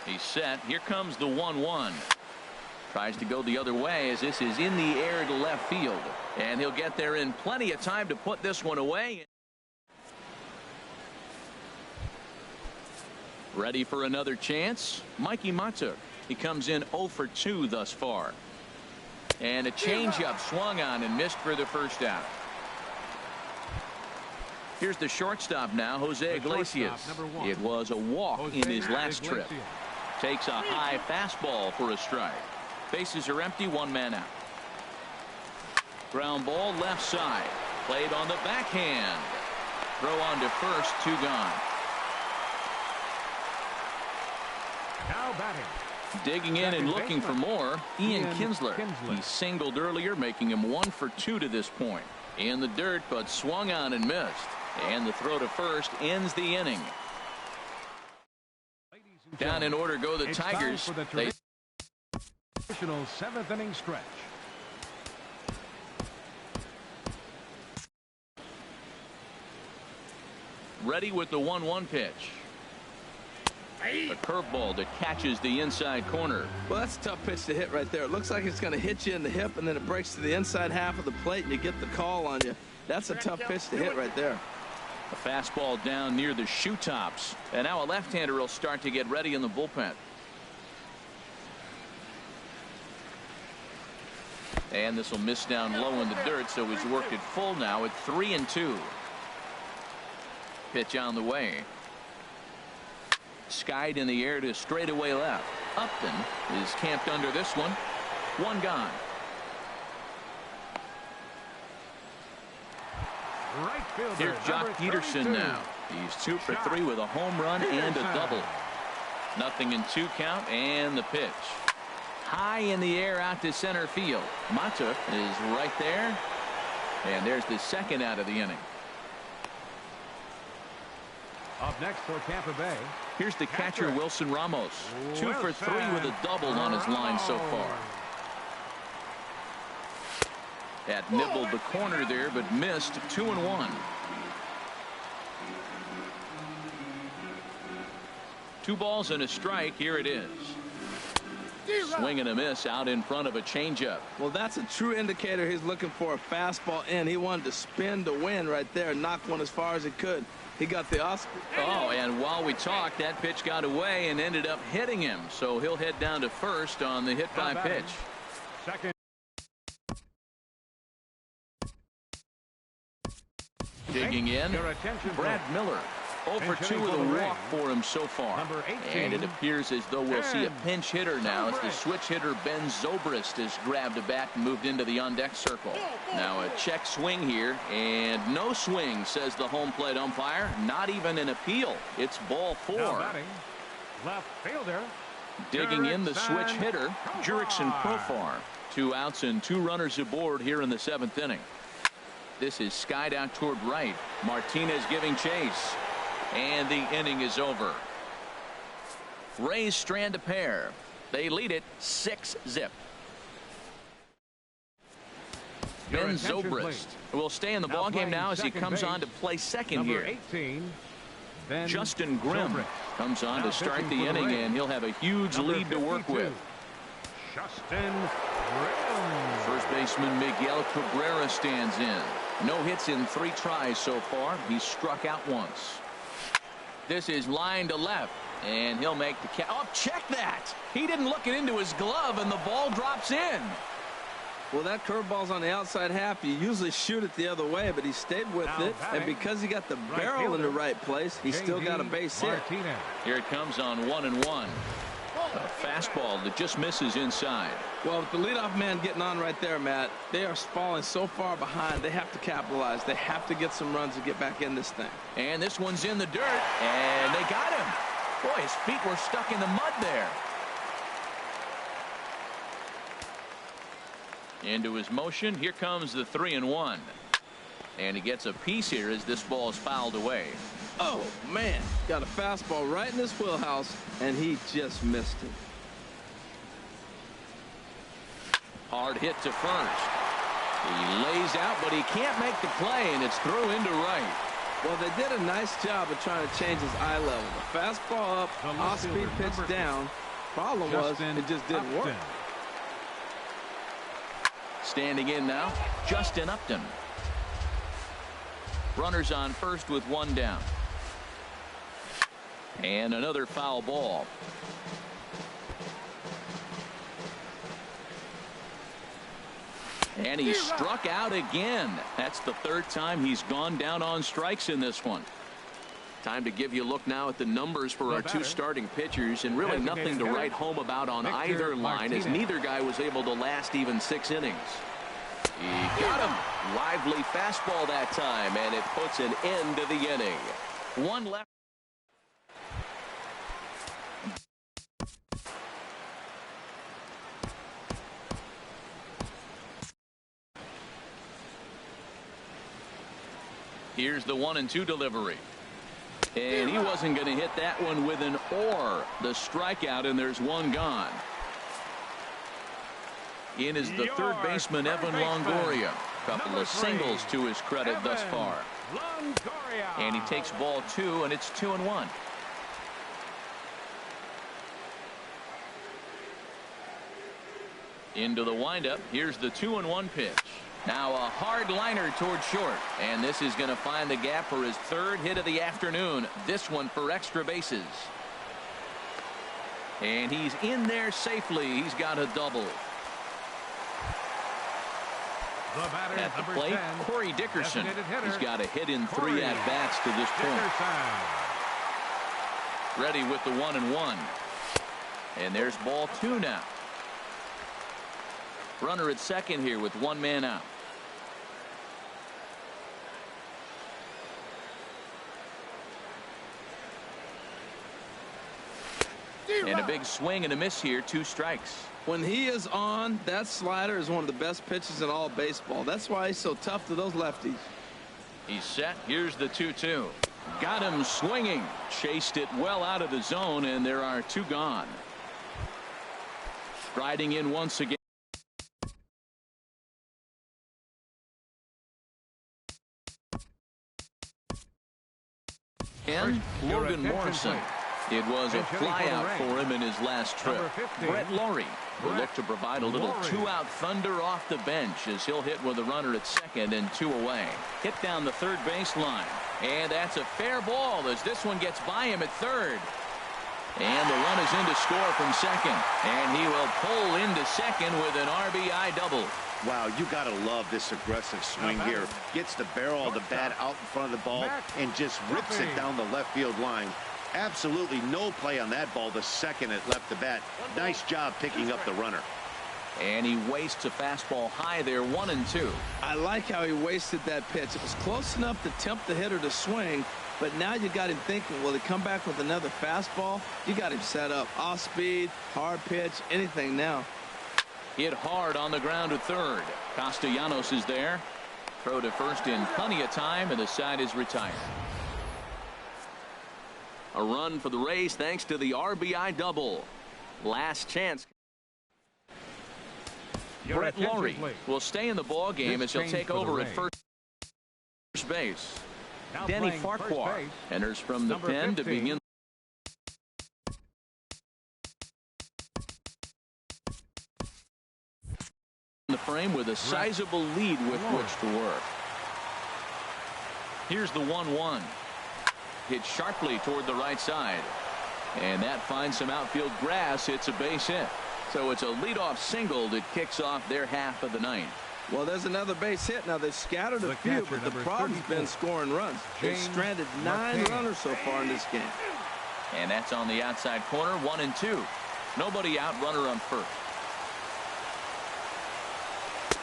He's set. Here comes the 1-1. Tries to go the other way as this is in the air to left field. And he'll get there in plenty of time to put this one away. Ready for another chance? Mikie Mahtook. He comes in 0 for 2 thus far. And a changeup swung on and missed for the first out. Here's the shortstop now, Jose Iglesias. It was a walk in his last trip. Takes a high fastball for a strike. Bases are empty, 1 man out. Ground ball left side. Played on the backhand. Throw on to first, 2 gone. Now batting. Digging in and looking for more, Ian Kinsler. He singled earlier, making him 1 for 2 to this point. In the dirt, but swung on and missed. And the throw to first ends the inning. Down in order go the Tigers. They Additional 7th inning stretch. Ready with the 1-1 pitch. A curveball that catches the inside corner. Well, that's a tough pitch to hit right there. It looks like it's going to hit you in the hip, and then it breaks to the inside half of the plate, and you get the call on you. That's a tough pitch to hit right there. A fastball down near the shoe tops. And now a left-hander will start to get ready in the bullpen. And this will miss down low in the dirt, so he's worked it full now at 3-2. Pitch on the way. Skied in the air to straightaway left. Upton is camped under this one. 1 gone. Right fielder, Here's Jock Peterson now. He's 2 for 3 with a home run and a double. 0-2 count, and the pitch. High in the air out to center field. Mahtook is right there. And there's the second out of the inning. Up next for Tampa Bay. Here's the catcher, Wilson Ramos. 2 for 3 with a double on his line so far. That nibbled the corner there, but missed. 2-1. 2 balls and a strike. Here it is. Swing and a miss out in front of a changeup. Well, that's a true indicator he's looking for a fastball in. He wanted to spin to win right there, knock one as far as he could. He got the Oscar. Oh, and while we talked, that pitch got away and ended up hitting him. So he'll head down to first on the hit by pitch. Second. Digging in, Brad Miller. 0 for 2 with a walk for him so far. And it appears as though we'll see a pinch hitter now as the switch hitter Ben Zobrist has grabbed a bat and moved into the on-deck circle. Now a check swing here, and no swing, says the home plate umpire. Not even an appeal. It's ball 4. Left fielder. Digging in the switch hitter, Jurickson Profar. 2 outs and 2 runners aboard here in the 7th inning. This is skied out toward right. Martinez giving chase. And the inning is over. Rays strand a pair. They lead it 6-0. Ben Zobrist will stay in the ballgame now as he comes on to play second here. 18, Justin Grimm comes on to start the inning, and he'll have a huge lead to work with. Justin Grimm. First baseman Miguel Cabrera stands in. No hits in 3 tries so far. He's struck out once. This is line to left, and he'll make the catch. Oh, check that. He didn't look it into his glove, and the ball drops in. Well, that curveball's on the outside half. You usually shoot it the other way, but he stayed with it. And because he got the barrel in the right place, he still got a base hit. Here it comes on 1-1. A fastball that just misses inside. Well, with the leadoff man getting on right there, Matt, they are falling so far behind. They have to capitalize. They have to get some runs to get back in this thing. And this one's in the dirt, and they got him. Boy, his feet were stuck in the mud there. Into his motion. Here comes the 3-1. And he gets a piece here as this ball is fouled away. Oh, man. Got a fastball right in his wheelhouse, and he just missed it. Hard hit to first. He lays out, but he can't make the play, and it's through into right. Well, they did a nice job of trying to change his eye level. The fastball up, off-speed pitch down. Problem was, it just didn't work. Standing in now, Justin Upton. Runners on first with one down. And another foul ball. And he struck out again. That's the third time he's gone down on strikes in this one. Time to give you a look now at the numbers for our two starting pitchers, and really nothing to write home about on either line, as neither guy was able to last even 6 innings. He got him. Lively fastball that time, and it puts an end to the inning. One left. Here's the 1-2 delivery. And he wasn't going to hit that one with an or. The strikeout, and there's one gone. In is the third baseman, Evan Longoria. Couple of singles to his credit thus far. And he takes ball 2, and it's 2-1. Into the windup. Here's the 2-1 pitch. Now a hard liner toward short, and this is going to find the gap for his third hit of the afternoon. This one for extra bases. And he's in there safely. He's got a double. At the plate, Corey Dickerson. He's got a hit in 3 at-bats to this point. Ready with the 1-1. And there's ball 2 now. Runner at second here with one man out. And a big swing and a miss here, 2 strikes. When he is on, that slider is one of the best pitches in all baseball. That's why he's so tough to those lefties. He's set. Here's the 2-2. Got him swinging. Chased it well out of the zone, and there are 2 gone. Striding in once again. And Logan Morrison. It was a flyout for him in his last trip. Brett Lawrie will look to provide a little 2-out thunder off the bench as he'll hit with a runner at second and 2 away. Hit down the third baseline. And that's a fair ball as this one gets by him at third. And the run is in to score from second. And he will pull into second with an RBI double. Wow, you got to love this aggressive swing here. Gets the barrel of the bat out in front of the ball and just rips it down the left field line. Absolutely no play on that ball the second it left the bat. Nice job picking up the runner. And he wastes a fastball high there, 1-2. I like how he wasted that pitch. It was close enough to tempt the hitter to swing, but now you got him thinking, will he come back with another fastball? You got him set up. Off speed, hard pitch, anything now. Hit hard on the ground to third. Castellanos is there. Throw to first in plenty of time, and the side is retired. A run for the Rays thanks to the RBI double. Last chance. Brett Lawrie will stay in the ball game as he'll take over at first base. Denny Farquhar enters from the pen to begin the frame with a sizable lead with which to work. Here's the 1-1. Hit sharply toward the right side. And that finds some outfield grass. It's a base hit. So it's a leadoff single that kicks off their half of the ninth. Well, there's another base hit. Now, they've scattered a few, but the problem's been scoring runs. They've stranded 9 runners so far in this game. And that's on the outside corner, 1-2. Nobody out, runner on first.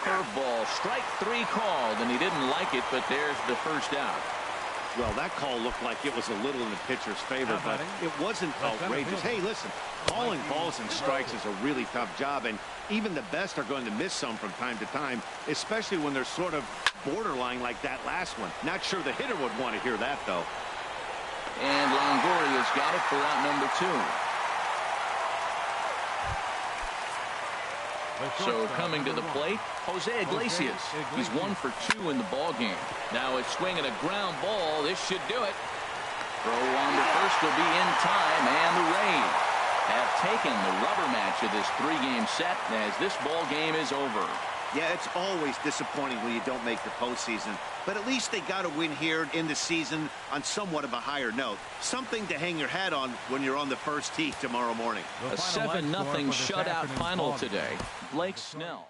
Curveball, strike 3 called, and he didn't like it, but there's the first out. Well, that call looked like it was a little in the pitcher's favor, but it wasn't outrageous. Hey, listen, calling balls and strikes is a really tough job, and even the best are going to miss some from time to time, especially when they're sort of borderline like that last one. Not sure the hitter would want to hear that, though. And Longoria's got it for out number 2. So coming to the plate, Jose Iglesias. He's 1 for 2 in the ball game. Now a swing and a ground ball. This should do it. Throw on to first will be in time, and the Rays have taken the rubber match of this 3-game set as this ball game is over. Yeah, it's always disappointing when you don't make the postseason. But at least they got a win here in the season on somewhat of a higher note. Something to hang your hat on when you're on the first tee tomorrow morning. A 7-0 shutout final today. Blake Snell.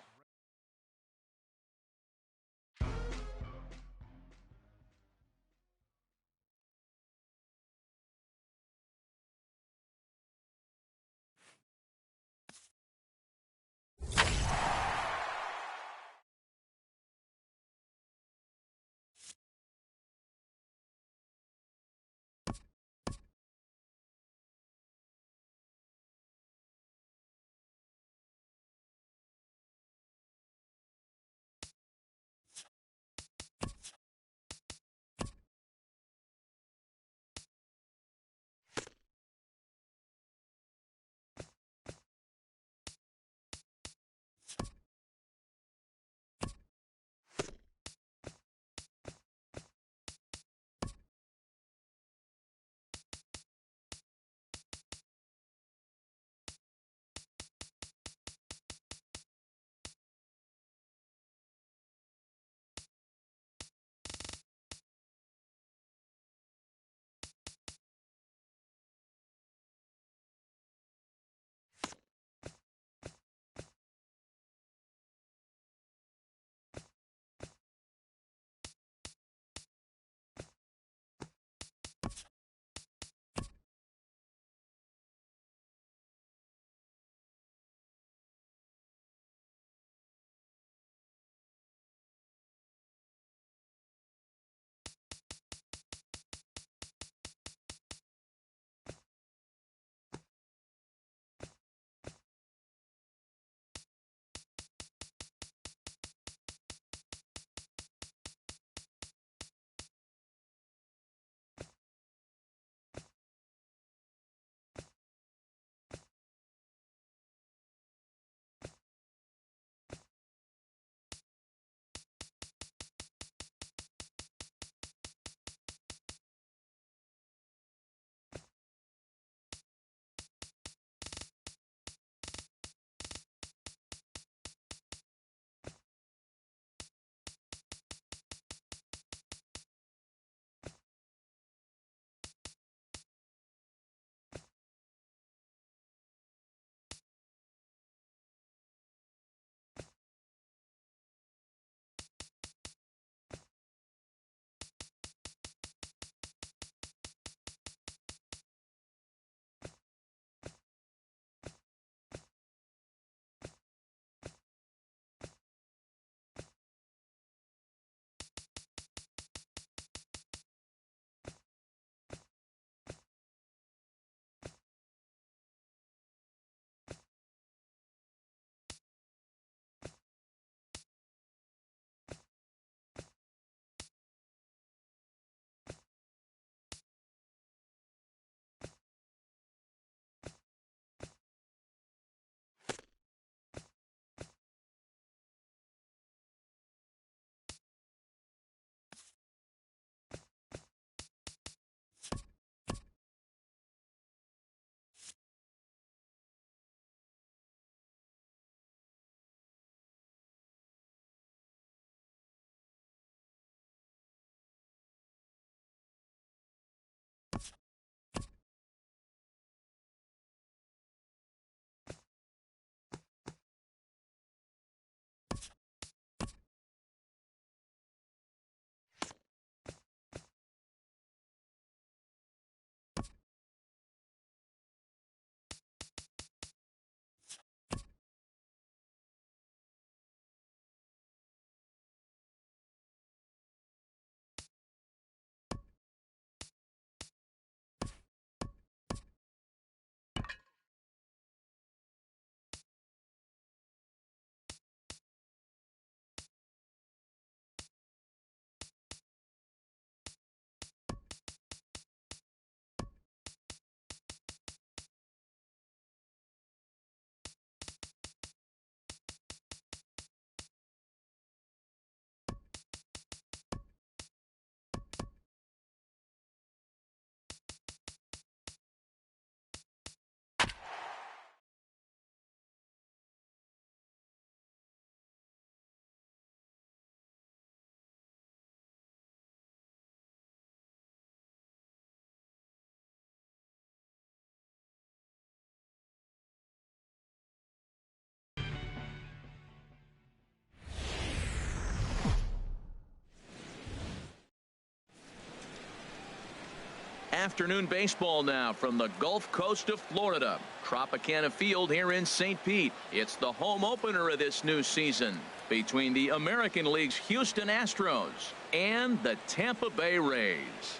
afternoon baseball now from the Gulf Coast of Florida. Tropicana Field here in St. Pete. It's the home opener of this new season between the American League's Houston Astros and the Tampa Bay Rays.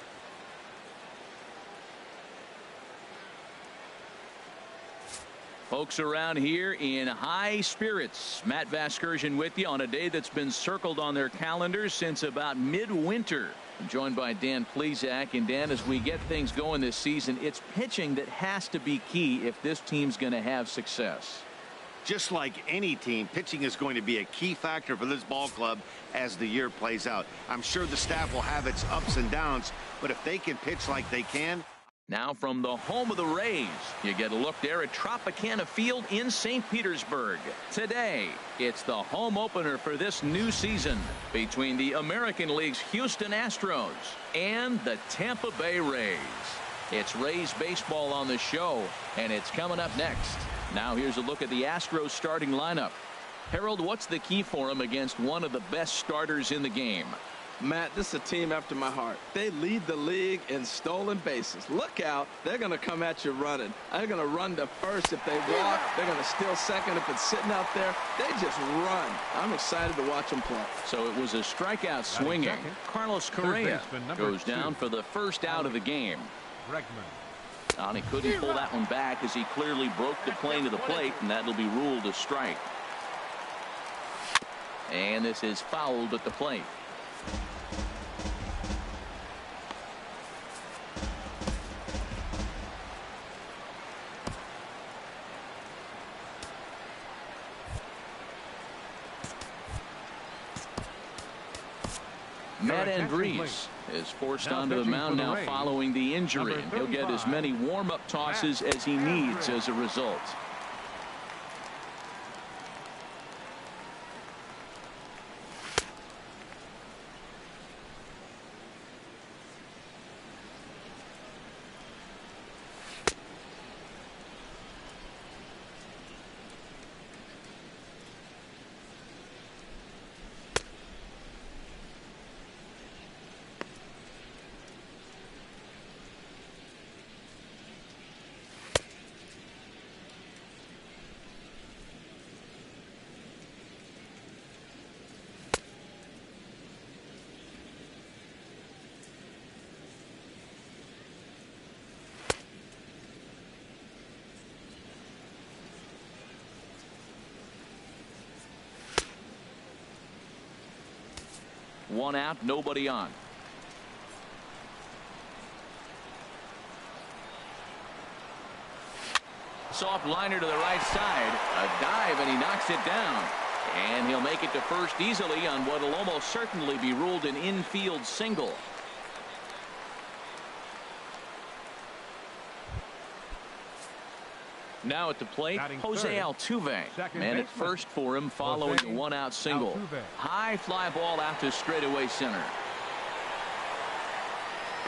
Folks around here in high spirits. Matt Vasgersian with you on a day that's been circled on their calendars since about midwinter. I'm joined by Dan Plesac. And Dan, as we get things going this season, it's pitching that has to be key if this team's going to have success. Just like any team, pitching is going to be a key factor for this ball club as the year plays out. I'm sure the staff will have its ups and downs, but if they can pitch like they can. Now from the home of the Rays, you get a look there at Tropicana Field in St. Petersburg. Today, it's the home opener for this new season between the American League's Houston Astros and the Tampa Bay Rays. It's Rays baseball on the show, and it's coming up next. Now here's a look at the Astros starting lineup. Harold, what's the key for them against one of the best starters in the game? Matt, this is a team after my heart. They lead the league in stolen bases. Look out. They're going to come at you running. They're going to run to first if they walk. They're going to steal second if it's sitting out there. They just run. I'm excited to watch them play. So it was a strikeout swinging. Carlos Correa goes down for the first out of the game. And he couldn't pull that one back as he clearly broke the plane to the plate, and that'll be ruled a strike. And this is fouled at the plate. Matt Andriese is forced onto the mound now following the injury, and he'll get as many warm-up tosses as he needs as a result. One out, nobody on. Soft liner to the right side. A dive, and he knocks it down. And he'll make it to first easily on what will almost certainly be ruled an infield single. Now at the plate, Jose Altuve. Man at first for him following the one-out single. High fly ball out to straightaway center.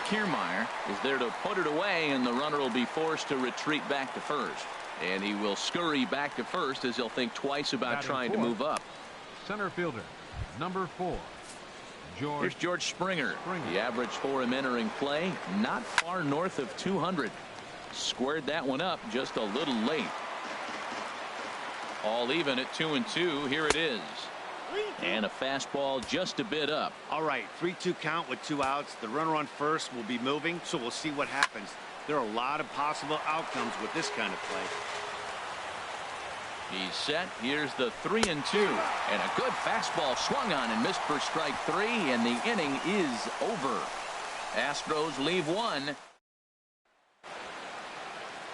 Kiermaier is there to put it away, and the runner will be forced to retreat back to first. And he will scurry back to first as he'll think twice about trying to move up. Center fielder, number 4. Here's George Springer. The average for him entering play, not far north of 200. Squared that one up just a little late. All even at 2-2. Here it is. And a fastball just a bit up. All right, 3-2 count with 2 outs. The runner on first will be moving, so we'll see what happens. There are a lot of possible outcomes with this kind of play. He's set. Here's the 3-2. And a good fastball swung on and missed for strike 3, and the inning is over. Astros leave one.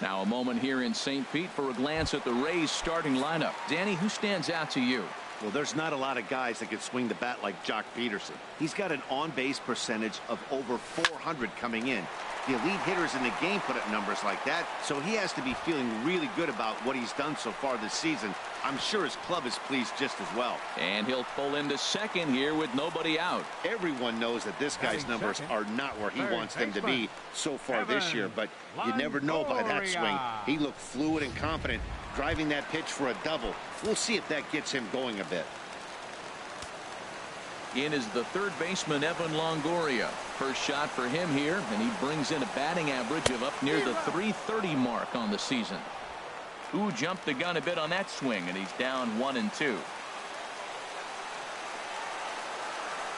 Now a moment here in St. Pete for a glance at the Rays starting lineup. Danny, who stands out to you? Well, there's not a lot of guys that can swing the bat like Jock Peterson. He's got an on-base percentage of over 400 coming in. The elite hitters in the game put up numbers like that, so he has to be feeling really good about what he's done so far this season. I'm sure his club is pleased just as well. And he'll pull into second here with nobody out. Everyone knows that this guy's numbers are not where he wants them to be so far this year, but you never know by that swing. He looked fluid and confident, driving that pitch for a double. We'll see if that gets him going a bit. In is the third baseman, Evan Longoria. First shot for him here, and he brings in a batting average of up near the .330 mark on the season. Who jumped the gun a bit on that swing, and he's down 1-2.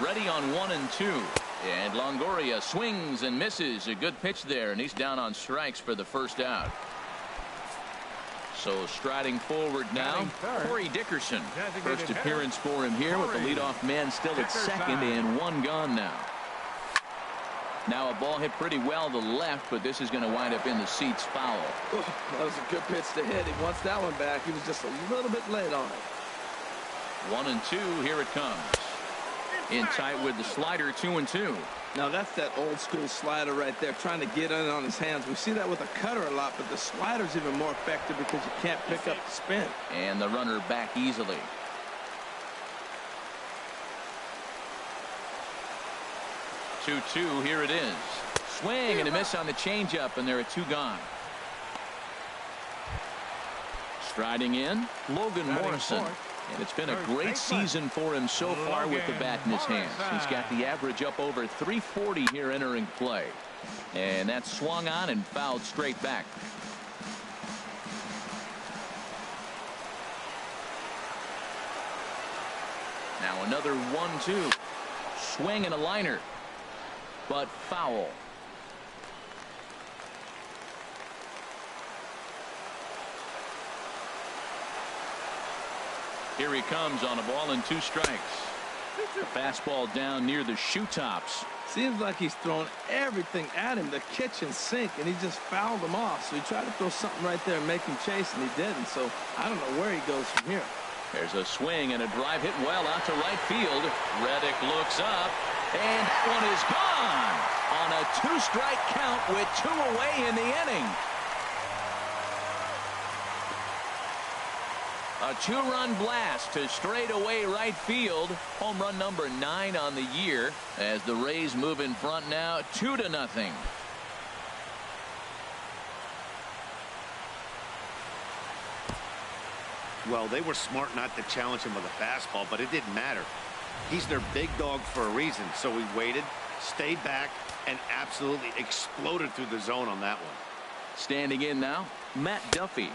Ready on 1-2. And Longoria swings and misses. A good pitch there, and he's down on strikes for the first out. So striding forward now, Corey Dickerson. First appearance for him here with the leadoff man still at second and one gone now. Now a ball hit pretty well to the left, but this is going to wind up in the seats foul. Oh, that was a good pitch to hit. He wants that one back. He was just a little bit late on it. 1-2. Here it comes. In tight with the slider, 2-2. Now that's that old school slider right there, trying to get in on his hands. We see that with a cutter a lot, but the slider's even more effective because you can't pick up the spin. And the runner back easily. Here it is. Swing and a miss on the changeup, and there are two gone. Striding in, Logan Morrison. And it's been a great season for him so far with the bat in his hands. He's got the average up over .340 here entering play. And that swung on and fouled straight back. Now another 1-2. Swing and a liner. But foul. Here he comes on a ball and 2 strikes. A fastball down near the shoe tops. Seems like he's thrown everything at him, the kitchen sink, and he just fouled him off. So he tried to throw something right there and make him chase, and he didn't. So I don't know where he goes from here. There's a swing and a drive hit well out to right field. Reddick looks up, and that one is gone on a 2-strike count with 2 away in the inning. A 2-run blast to straightaway right field. Home run number 9 on the year as the Rays move in front now 2-0. Well, they were smart not to challenge him with a fastball, but it didn't matter. He's their big dog for a reason, so he waited, stayed back, and absolutely exploded through the zone on that one. Standing in now, Matt Duffy.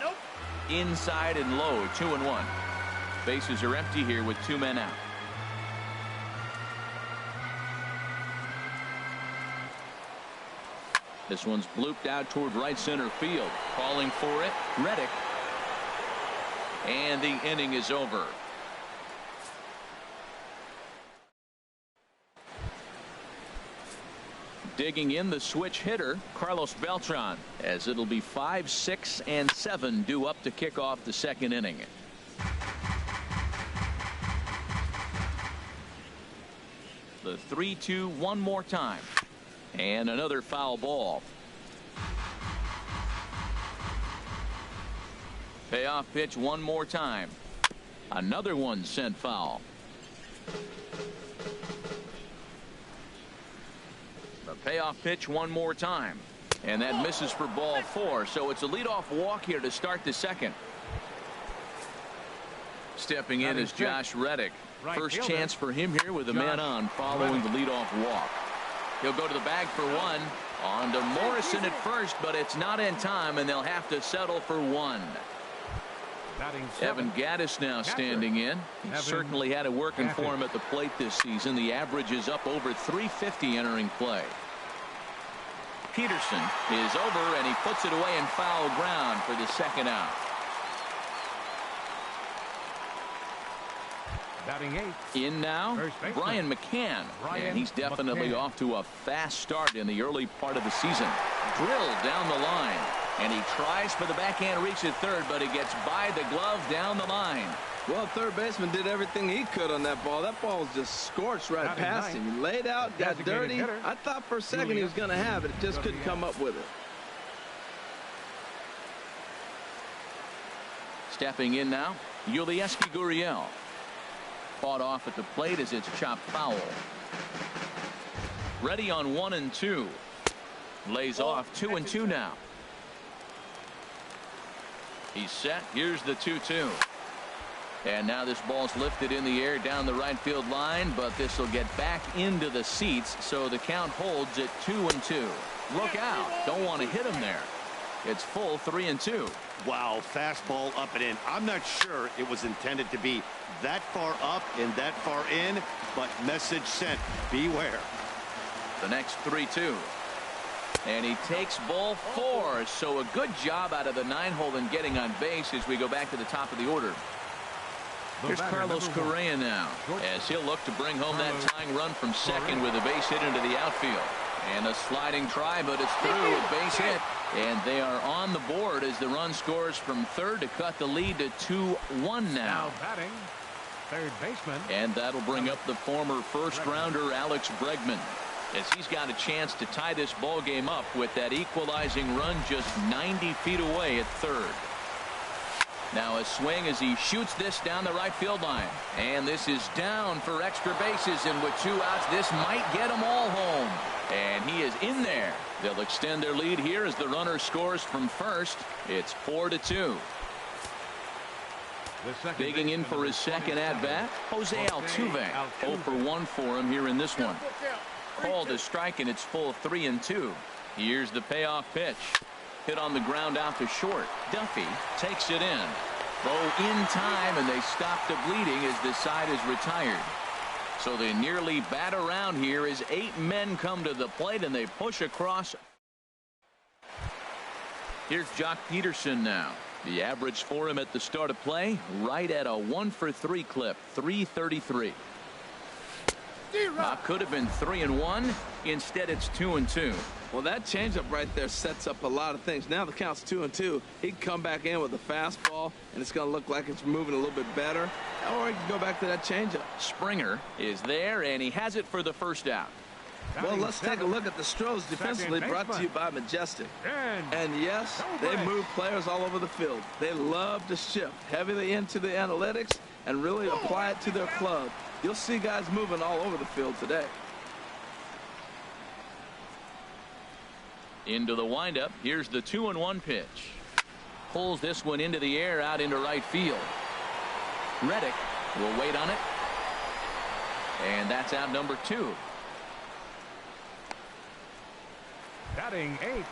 Inside and low, 2-1. Bases are empty here with 2 men out. This one's blooped out toward right center field. Calling for it, Reddick. And the inning is over. Digging in the switch hitter, Carlos Beltran, as it'll be 5, 6, and 7 due up to kick off the second inning. The 3-2 one more time. And another foul ball. Payoff pitch one more time. Another one sent foul. The payoff pitch one more time. And that misses for ball 4. So it's a leadoff walk here to start the second. Stepping in is Josh Reddick. First chance for him here with a man on following the leadoff walk. He'll go to the bag for 1. On to Morrison at first, but it's not in time, and they'll have to settle for 1. Evan Gattis now standing in. He certainly had it working for him at the plate this season. The average is up over .350 entering play. Peterson is over, and he puts it away in foul ground for the second out. In now, Brian McCann, and he's definitely off to a fast start in the early part of the season. Drilled down the line, and he tries for the backhand reach at third, but he gets by the glove down the line. Well, third baseman did everything he could on that ball. That ball was just scorched right past him. He laid out, got dirty. I thought for a second he was going to have it. Just couldn't come up with it. Stepping in now, Yulieski Gurriel. Fought off at the plate as it's chopped foul. Ready on 1-2. Lays off 2-2 now. He's set. Here's the 2-2. And now this ball's lifted in the air down the right field line, but this will get back into the seats, so the count holds at 2-2. Look out. Don't want to hit him there. It's full 3-2. Wow, fastball up and in. I'm not sure it was intended to be that far up and that far in, but message sent. Beware. The next 3-2. And he takes ball 4. So a good job out of the 9-hole in getting on base as we go back to the top of the order. Here's Carlos Correa now, as he'll look to bring home that tying run from second with a base hit into the outfield. And a sliding try, but it's through, a base hit. And they are on the board as the run scores from third to cut the lead to 2-1 now. Batting, third baseman. And that'll bring up the former first-rounder Alex Bregman, as he's got a chance to tie this ball game up with that equalizing run just 90 feet away at third. Now a swing as he shoots this down the right field line. And this is down for extra bases, and with 2 outs, this might get them all home. And he is in there. They'll extend their lead here as the runner scores from first. It's 4-2. Digging in for his second at-bat, Jose Altuve. 0 for 1 for him here in this one. Called a strike, and it's full 3-2. Here's the payoff pitch. Hit on the ground out to short. Duffy takes it in. Throw in time, and they stop the bleeding as the side is retired. So they nearly bat around here as 8 men come to the plate, and they push across. Here's Jock Peterson now. The average for him at the start of play, right at a 1-for-3 clip, 333. Could have been 3-1. Instead, it's 2-2. Well, that changeup right there sets up a lot of things. Now the count's 2-2. He can come back in with a fastball, and it's going to look like it's moving a little bit better. Or he can go back to that changeup. Springer is there, and he has it for the first out. Well, let's take a look at the Stros defensively, brought to you by Majestic. And yes, they move players all over the field. They love to shift heavily into the analytics and really apply it to their club. You'll see guys moving all over the field today. Into the windup. Here's the 2-1 pitch. Pulls this one into the air out into right field. Reddick will wait on it. And that's out number 2. Batting 8.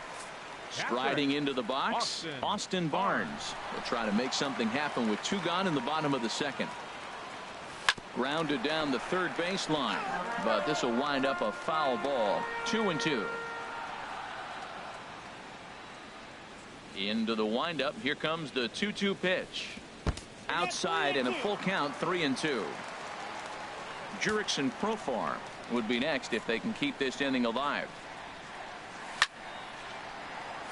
Striding into the box, Austin Barnes will try to make something happen with 2 gone in the bottom of the second. Grounded down the third baseline, but this will wind up a foul ball. 2-2. Into the windup. Here comes the 2-2 pitch. Outside and a full count, 3-2. Jurickson Profar would be next if they can keep this inning alive.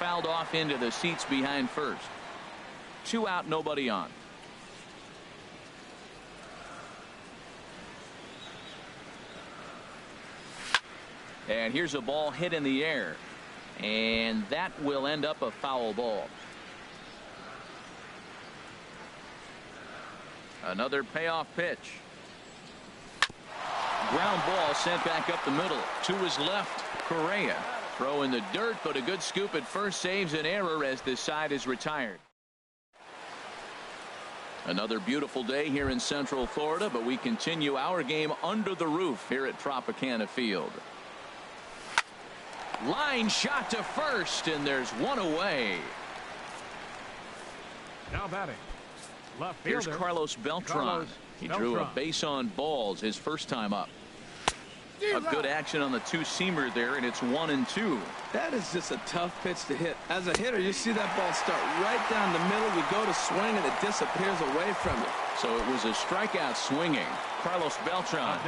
Fouled off into the seats behind first. 2 out, nobody on. And here's a ball hit in the air. And that will end up a foul ball. Another payoff pitch. Ground ball sent back up the middle. To his left, Correa. Throw in the dirt, but a good scoop at first saves an error as this side is retired. Another beautiful day here in Central Florida, but we continue our game under the roof here at Tropicana Field. Line shot to first, and there's one away. Now batting. Left fielder. Here's Carlos Beltran. He drew a base on balls his first time up. A good action on the 2-seamer there, and it's 1-2. That is just a tough pitch to hit. As a hitter, you see that ball start right down the middle. You go to swing, and it disappears away from you. So it was a strikeout swinging. Carlos Beltran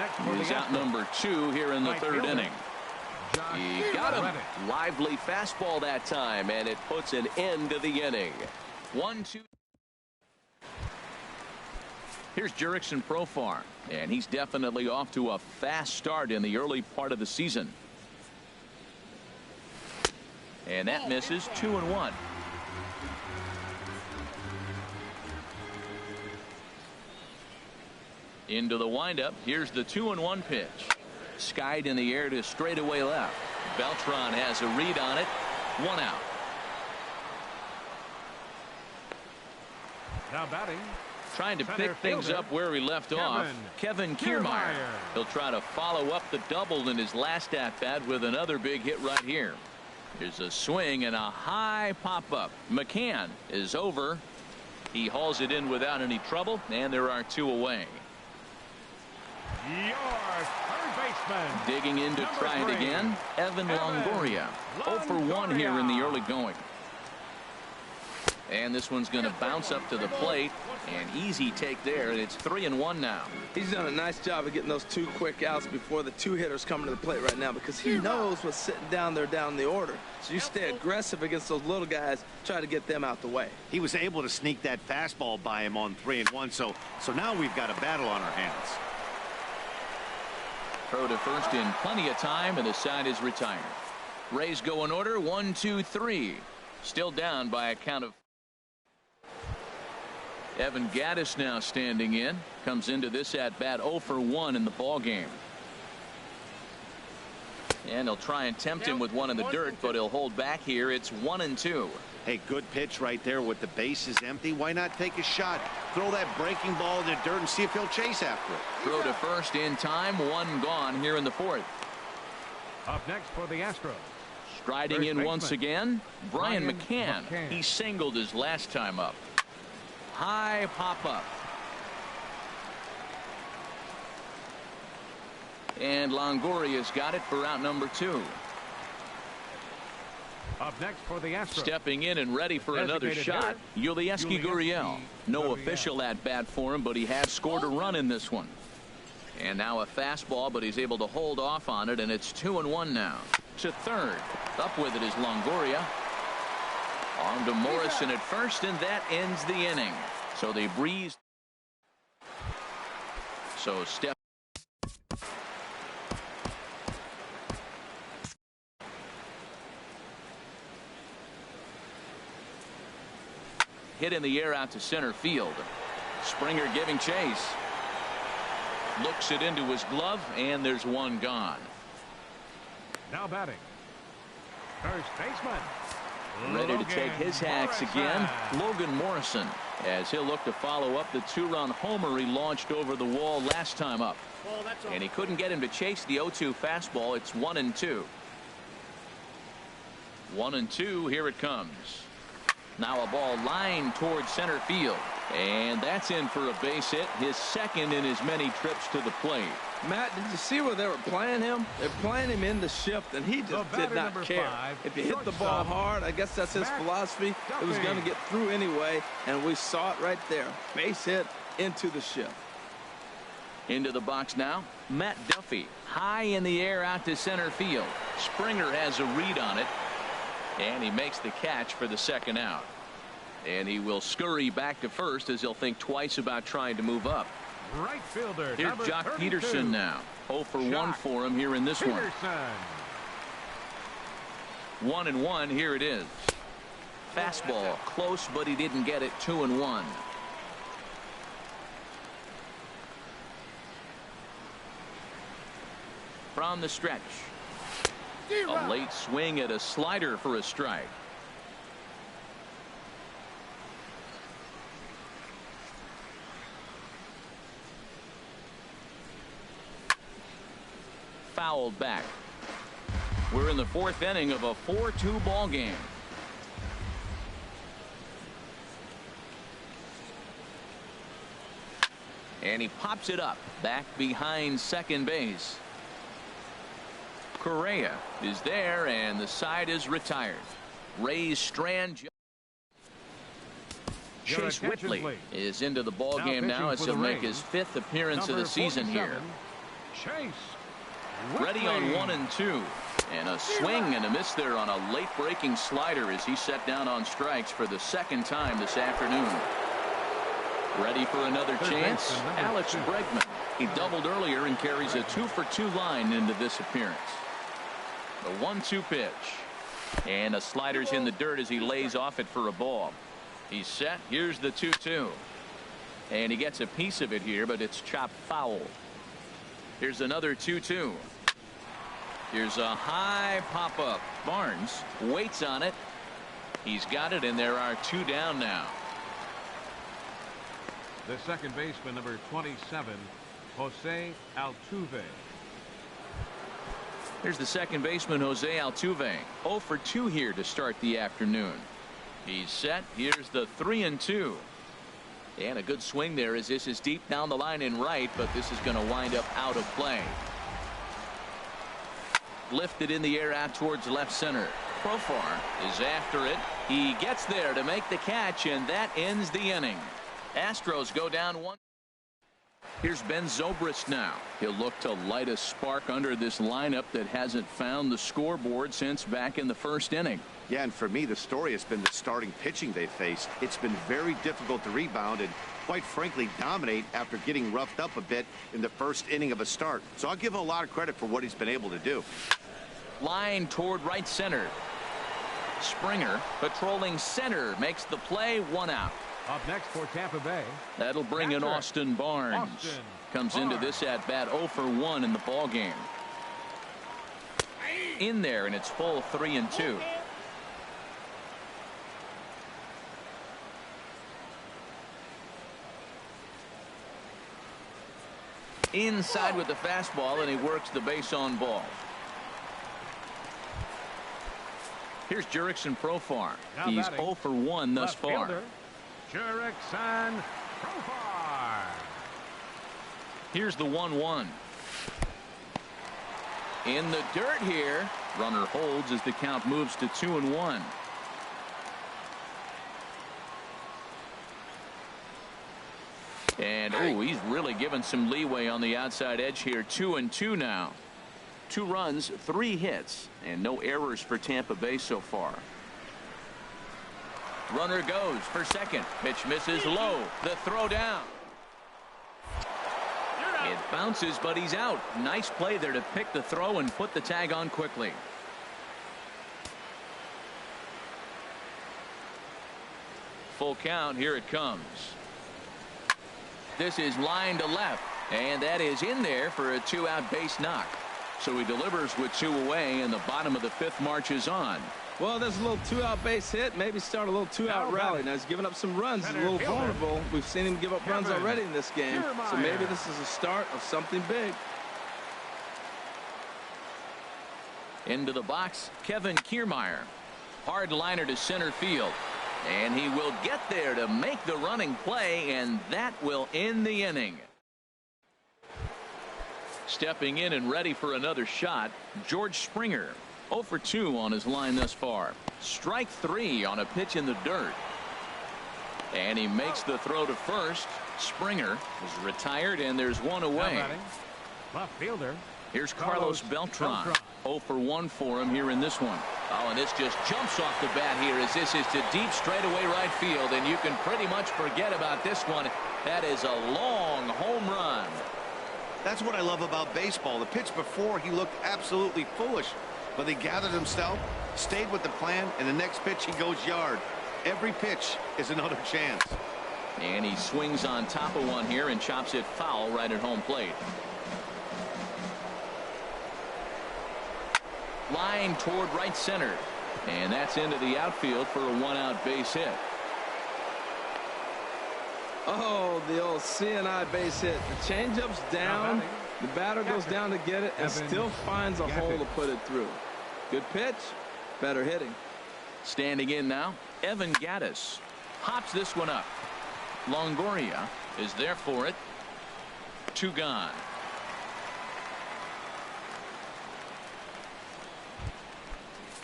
is out number 2 here in the third inning. He got him. Lively fastball that time, and it puts an end to the inning. 1-2. Here's Jurickson Profar, and he's definitely off to a fast start in the early part of the season. And that misses. 2-1. Into the windup. Here's the 2-1 pitch. Skied in the air to straightaway left. Beltran has a read on it. 1 out. Now batting, Trying to pick things up where he left off. Kevin Kiermaier. He'll try to follow up the double in his last at-bat with another big hit right here. Here's a swing and a high pop-up. McCann is over. He hauls it in without any trouble, and there are 2 away. Your third baseman. Digging in to try it again, Evan Longoria. 0 for 1 here in the early going. And this one's going to bounce up to the plate. An easy take there, and it's 3-1 now. He's done a nice job of getting those 2 quick outs before the 2 hitters coming to the plate right now, because he knows what's sitting down there down the order. So you stay aggressive against those little guys, try to get them out the way. He was able to sneak that fastball by him on 3-1, so now we've got a battle on our hands. Throw to first in plenty of time, and the side is retired. Rays go in order, 1, 2, 3. Still down by a count of. Evan Gattis now standing in. Comes into this at-bat 0 for 1 in the ball game. And he'll try and tempt him with one in the dirt, but he'll hold back here. It's 1-2. Hey, good pitch right there with the bases empty. Why not take a shot? Throw that breaking ball in the dirt and see if he'll chase after it. Throw to first in time. 1 gone here in the 4th. Up next for the Astros. Striding in once again, Brian McCann. He singled his last time up. High pop-up. And Longoria's got it for out number 2. Up next for the Astros. Stepping in and ready for another shot, Yulieski Gurriel. No official at-bat for him, but he has scored a run in this one. And now a fastball, but he's able to hold off on it, and it's 2-1 now. To third. Up with it is Longoria. On to Morrison at first, and that ends the inning. So they breeze. So step. Hit in the air out to center field. Springer giving chase. Looks it into his glove, and there's 1 gone. Now batting. First baseman. Ready to take his hacks again, Logan Morrison, as he'll look to follow up the 2-run homer he launched over the wall last time up. And he couldn't get him to chase the 0-2 fastball. It's 1-2. 1-2. Here it comes. Now a ball lined towards center field. And that's in for a base hit, his second in as many trips to the plate. Matt, did you see where they were playing him? They're playing him in the shift, and he just did not care. If you hit the ball hard, I guess that's his philosophy. It was going to get through anyway, and we saw it right there. Base hit into the shift. Into the box now, Matt Duffy. High in the air out to center field. Springer has a read on it, and he makes the catch for the second out. And he will scurry back to first as he'll think twice about trying to move up. Right fielder. Here's Jock 32. Pederson now. 0 for 1 for him here in this one. 1-1. Here it is. Fastball close, but he didn't get it. 2-1. From the stretch. A late swing at a slider for a strike. Fouled back. We're in the 4th inning of a 4-2 ball game. And he pops it up back behind second base. Correa is there, and the side is retired. Rays Strand. Chase Whitley is into the ball game now as he'll make his 5th appearance of the season here. Chase. Ready on 1 and 2, and a swing and a miss there on a late breaking slider as he set down on strikes for the 2nd time this afternoon. Ready for another chance, Alex Bregman. He doubled earlier and carries a 2-for-2 line into this appearance. The 1-2 pitch, and a slider's in the dirt as he lays off it for a ball. He's set. Here's the 2-2, and he gets a piece of it here, but it's chopped foul. Here's another 2-2. Here's a high pop-up. Barnes waits on it. He's got it, and there are 2 down now. The second baseman, number 27, Jose Altuve. Here's the second baseman, Jose Altuve. 0 for 2 here to start the afternoon. He's set. Here's the 3-2. And a good swing there as this is deep down the line in right, but this is going to wind up out of play. Lifted in the air out towards left center. Profar is after it. He gets there to make the catch, and that ends the inning. Astros go down 1. Here's Ben Zobrist now. He'll look to light a spark under this lineup that hasn't found the scoreboard since back in the first inning. Yeah, and for me, the story has been the starting pitching they faced. It's been very difficult to rebound and, quite frankly, dominate after getting roughed up a bit in the first inning of a start. So I'll give him a lot of credit for what he's been able to do. Line toward right center. Springer patrolling center makes the play. 1 out. Up next for Tampa Bay. That'll bring in Austin Barnes. Comes into this at bat 0 for 1 in the ball game. In there, and it's full 3-2. Inside with the fastball, and he works the base on ball. Here's Jurickson Profar. He's 0 for 1 thus far. Jurickson Profar. Here's the 1-1. In the dirt here. Runner holds as the count moves to 2-1. And he's really given some leeway on the outside edge here. 2-2 now. 2 runs, 3 hits, and no errors for Tampa Bay so far. Runner goes for second. Pitch misses low. The throw down. It bounces, but he's out. Nice play there to pick the throw and put the tag on quickly. Full count. Here it comes. This is line to left, and that is in there for a 2-out base knock. So he delivers with 2 away, and the bottom of the 5th marches on. Well, there's a little 2-out base hit. Maybe start a little 2-out rally. Now he's giving up some runs. He's a little vulnerable. We've seen him give up runs already in this game. So maybe this is a start of something big. Into the box, Kevin Kiermaier. Hard liner to center field. And he will get there to make the running play, and that will end the inning. Stepping in and ready for another shot, George Springer. 0 for 2 on his line thus far. Strike 3 on a pitch in the dirt. And he makes the throw to first. Springer is retired, and there's 1 away. Left fielder. Here's Carlos Beltran. 0 for 1 for him here in this one. Oh, and this just jumps off the bat here as this is to deep straightaway right field, and you can pretty much forget about this one. That is a long home run. That's what I love about baseball. The pitch before, he looked absolutely foolish, but he gathered himself, stayed with the plan, and the next pitch he goes yard. Every pitch is another chance. And he swings on top of one here and chops it foul right at home plate. Line toward right center, and that's into the outfield for a 1-out base hit. Oh, the old CNI base hit. The changeup's down. The batter goes down to get it and still finds a hole to put it through. Good pitch, better hitting. Standing in now, Evan Gattis hops this one up. Longoria is there for it. 2 gone.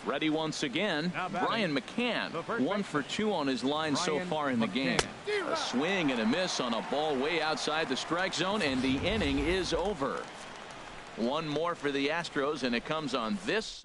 Ready once again, Brian McCann. 1 for 2 on his line so far in the game. A swing and a miss on a ball way outside the strike zone, and the inning is over. 1 more for the Astros, and it comes on this.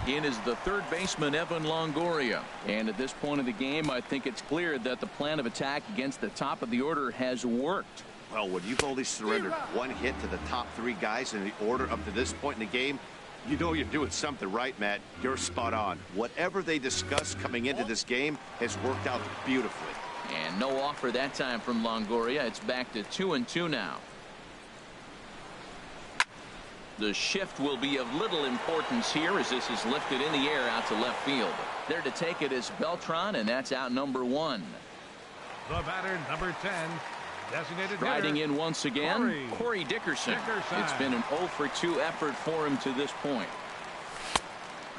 In is the third baseman, Evan Longoria. And at this point of the game, I think it's clear that the plan of attack against the top of the order has worked. Well, when you've only surrendered 1 hit to the top 3 guys in the order up to this point in the game, you know you're doing something right, Matt. You're spot on. Whatever they discussed coming into this game has worked out beautifully. And no offer that time from Longoria. It's back to 2-2 now. The shift will be of little importance here as this is lifted in the air out to left field. There to take it is Beltran, and that's out number 1. The batter, number 10, designated Riding hitter, in once again, Corey Dickerson. It's been an 0 for 2 effort for him to this point.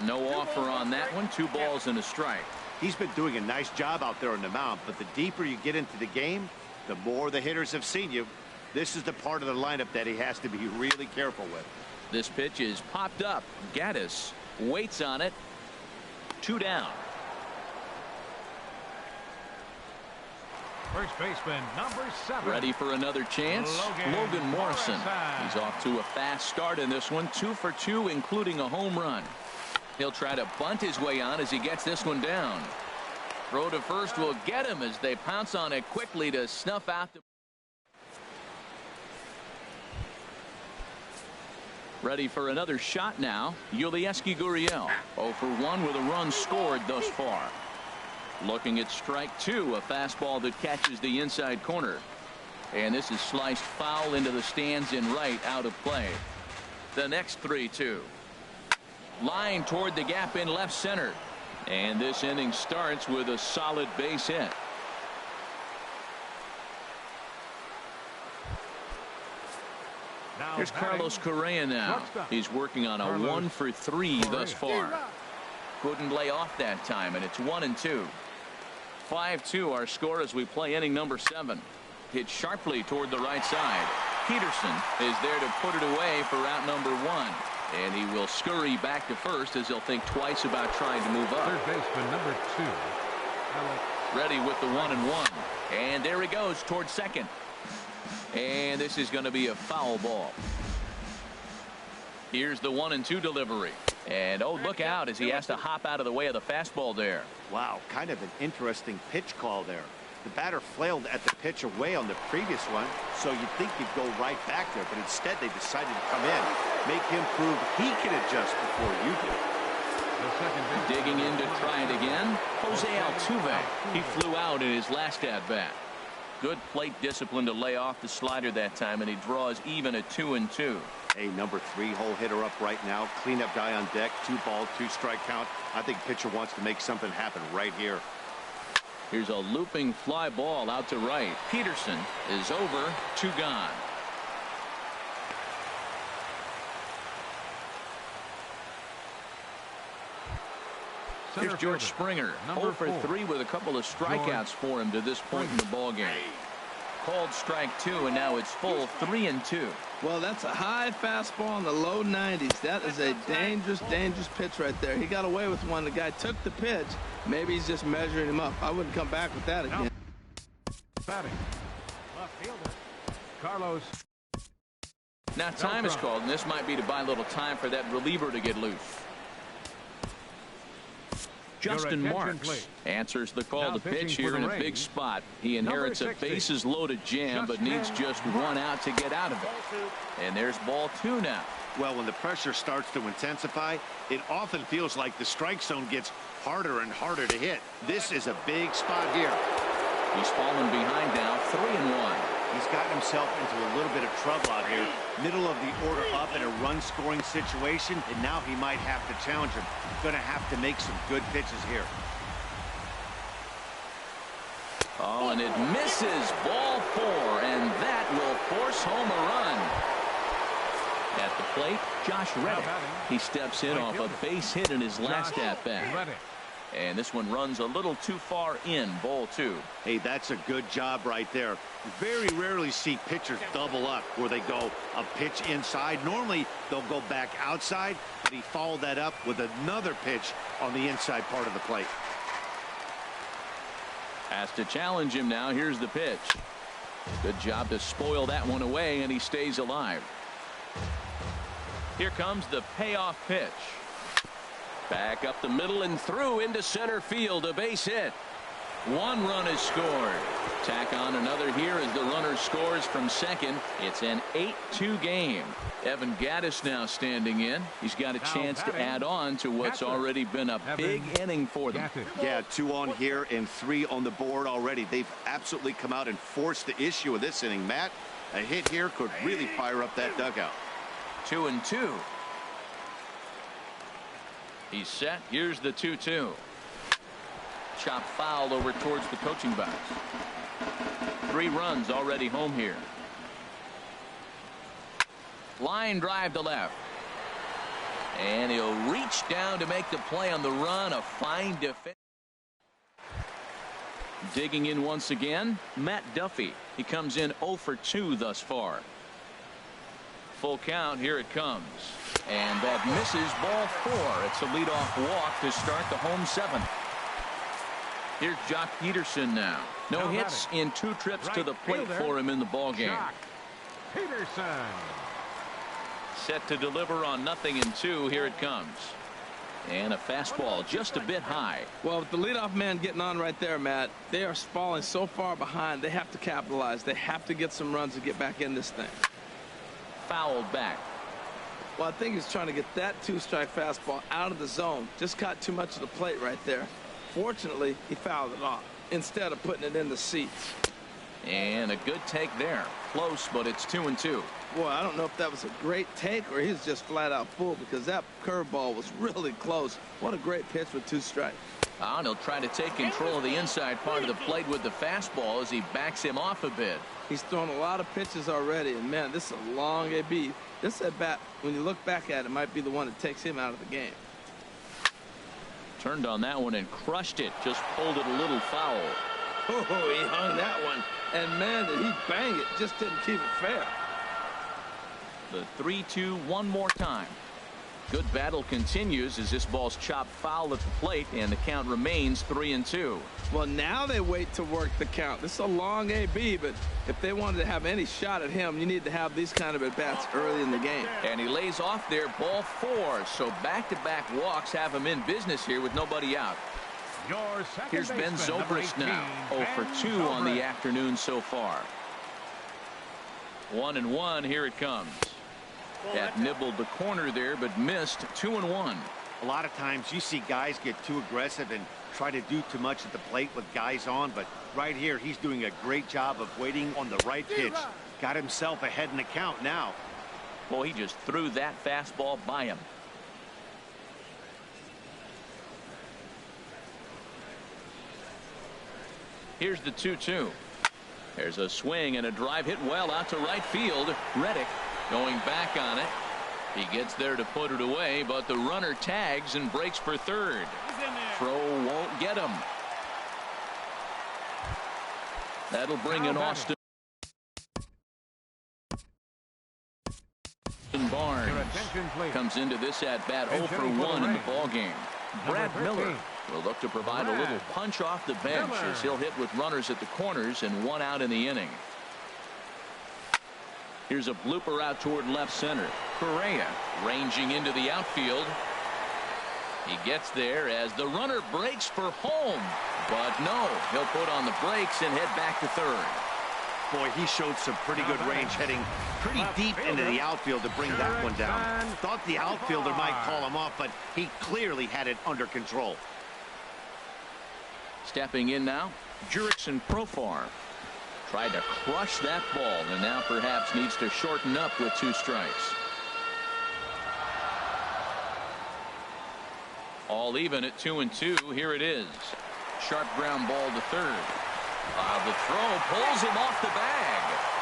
No offer on that one. 2 balls and a strike. He's been doing a nice job out there on the mound, but the deeper you get into the game, the more the hitters have seen you. This is the part of the lineup that he has to be really careful with. This pitch is popped up. Gaddis waits on it. 2 down. first baseman, number 7. Ready for another chance. Logan Morrison. He's off to a fast start in this one. 2 for 2, including a home run. He'll try to bunt his way on as he gets this one down. Throw to first will get him as they pounce on it quickly to snuff out the. Ready for another shot now. Yulieski Gurriel 0 for 1 with a run scored thus far. Looking at strike 2, a fastball that catches the inside corner. And this is sliced foul into the stands in right, out of play. The next 3-2. Line toward the gap in left center. And this inning starts with a solid base hit. Here's Carlos Correa now. He's working on a 1 for 3 thus far. Couldn't lay off that time, and it's 1-2. 5-2 our score as we play inning number 7. Hit sharply toward the right side. Peterson is there to put it away for out number 1. And he will scurry back to first as he'll think twice about trying to move up. Third baseman, number 2. Ready with the 1-1. And there he goes toward second. And this is going to be a foul ball. Here's the 1-2 delivery. And oh, look out as he has to hop out of the way of the fastball there. Wow, kind of an interesting pitch call there. The batter flailed at the pitch away on the previous one, so you'd think he'd go right back there, but instead they decided to come in, make him prove he can adjust before you do. Digging in to try it again, Jose Altuve. He flew out in his last at-bat. Good plate discipline to lay off the slider that time, and he draws even at 2-2. A number 3 hole hitter up right now. Cleanup guy on deck. 2 ball, 2 strike count. I think pitcher wants to make something happen right here. Here's a looping fly ball out to right. Peterson is over, 2 gone. Here's George Springer, 0 for 3 with a couple of strikeouts for him to this point in the ball game. Called strike 2, and now it's full 3-2. Well, that's a high fastball in the low 90s. That is a dangerous pitch right there. He got away with one. The guy took the pitch. Maybe he's just measuring him up. I wouldn't come back with that again. Batting. Left fielder, Carlos. Now time is called, and this might be to buy a little time for that reliever to get loose. Justin Marks answers the call to pitch here in a big spot. He inherits a bases loaded jam, but needs just 1 out to get out of it. And there's ball 2 now. Well, when the pressure starts to intensify, it often feels like the strike zone gets harder and harder to hit. This is a big spot here. He's fallen behind now, 3-1. He's gotten himself into a little bit of trouble out here. Middle of the order up in a run-scoring situation, and now he might have to challenge him. Going to have to make some good pitches here. Oh, and it misses. Ball 4, and that will force home a run. At the plate, Josh Reddick. He steps in off a base hit in his last at-bat. And this one runs a little too far in, ball 2. Hey, that's a good job right there. Very rarely see pitchers double up where they go a pitch inside. Normally, they'll go back outside, but he followed that up with another pitch on the inside part of the plate. Has to challenge him now. Here's the pitch. Good job to spoil that one away, and he stays alive. Here comes the payoff pitch. Back up the middle and through into center field. A base hit. 1 run is scored. Tack on another here as the runner scores from second. It's an 8-2 game. Evan Gaddis now standing in. He's got a chance to add on to what's already been a big inning for them. Yeah, 2 on here and 3 on the board already. They've absolutely come out and forced the issue of this inning. Matt, a hit here could really fire up that dugout. 2-2. He's set. Here's the 2-2. Chop foul over towards the coaching box. 3 runs already home here. Line drive to left. And he'll reach down to make the play on the run. A fine defense. Digging in once again, Matt Duffy. He comes in 0 for 2 thus far. Full count. Here it comes. And that misses, ball 4. It's a leadoff walk to start the home 7th. Here's Jock Peterson now. No hits in 2 trips to the plate for him in the ball game. Peterson. Set to deliver on 0-2. Here it comes. And a fastball just a bit high. Well, with the leadoff man getting on right there, Matt, they are falling so far behind. They have to capitalize. They have to get some runs to get back in this thing. Fouled back. Well, I think he's trying to get that 2-strike fastball out of the zone. Just caught too much of the plate right there. Fortunately, he fouled it off instead of putting it in the seats. And a good take there. Close, but it's 2-2. Boy, I don't know if that was a great take or he's just flat out full, because that curveball was really close. What a great pitch with 2 strikes. And he'll try to take control of the inside part of the plate with the fastball as he backs him off a bit. He's thrown a lot of pitches already, and man, this is a long AB. This at bat, when you look back at it, might be the one that takes him out of the game. Turned on that one and crushed it. Just pulled it a little foul. Oh, he hung that one, and man, did he bang it. Just didn't keep it fair. The 3-2 one more time. Good battle continues as this ball's chopped foul at the plate, and the count remains 3-2. Well, now they wait to work the count. This is a long AB, but if they wanted to have any shot at him, you need to have these kind of at-bats early in the game. And he lays off there, ball 4. So back-to-back walks have him in business here with nobody out. Here's Ben Zobrist now. 0 for 2 on the afternoon so far. 1-1. Here it comes. That nibbled the corner there, but missed. 2-1. A lot of times you see guys get too aggressive and try to do too much at the plate with guys on, but right here he's doing a great job of waiting on the right pitch. Got himself ahead in the count now. Boy, he just threw that fastball by him. Here's the 2-2. There's a swing and a drive hit well out to right field. Reddick going back on it. He gets there to put it away, but the runner tags and breaks for third. Throw won't get him. That'll bring in Austin Barnes. Comes into this at bat 0 for 1 in the ball game. Brad Miller will look to provide a little punch off the bench as he'll hit with runners at the corners and 1 out in the inning. Here's a blooper out toward left center. Correa ranging into the outfield. He gets there as the runner breaks for home, but no, he'll put on the brakes and head back to third. Boy, he showed some pretty good range, heading pretty deep into the outfield to bring that one down. Thought the outfielder might call him off, but he clearly had it under control. Stepping in now, Jurickson Profar. Tried to crush that ball and now perhaps needs to shorten up with 2 strikes. All even at 2-2. Here it is. Sharp ground ball to third. The throw pulls him off the bag.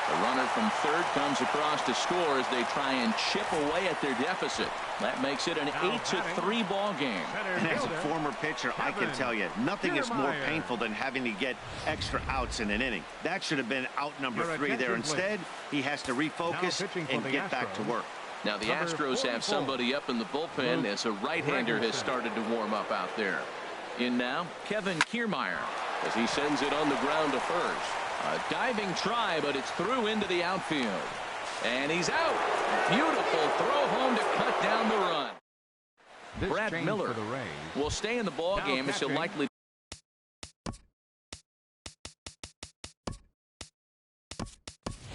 The runner from third comes across to score as they try and chip away at their deficit. That makes it an 8-3 ball game. And as a former pitcher, I can tell you, nothing is more painful than having to get extra outs in an inning. That should have been out number 3 there. Instead, he has to refocus and get back to work. Now the Astros have somebody up in the bullpen as a right-hander has started to warm up out there. In now, Kevin Kiermaier as he sends it on the ground to first. A diving try, but it's through into the outfield. And he's out. Beautiful throw home to cut down the run. Brad Miller will stay in the ball game as he'll likely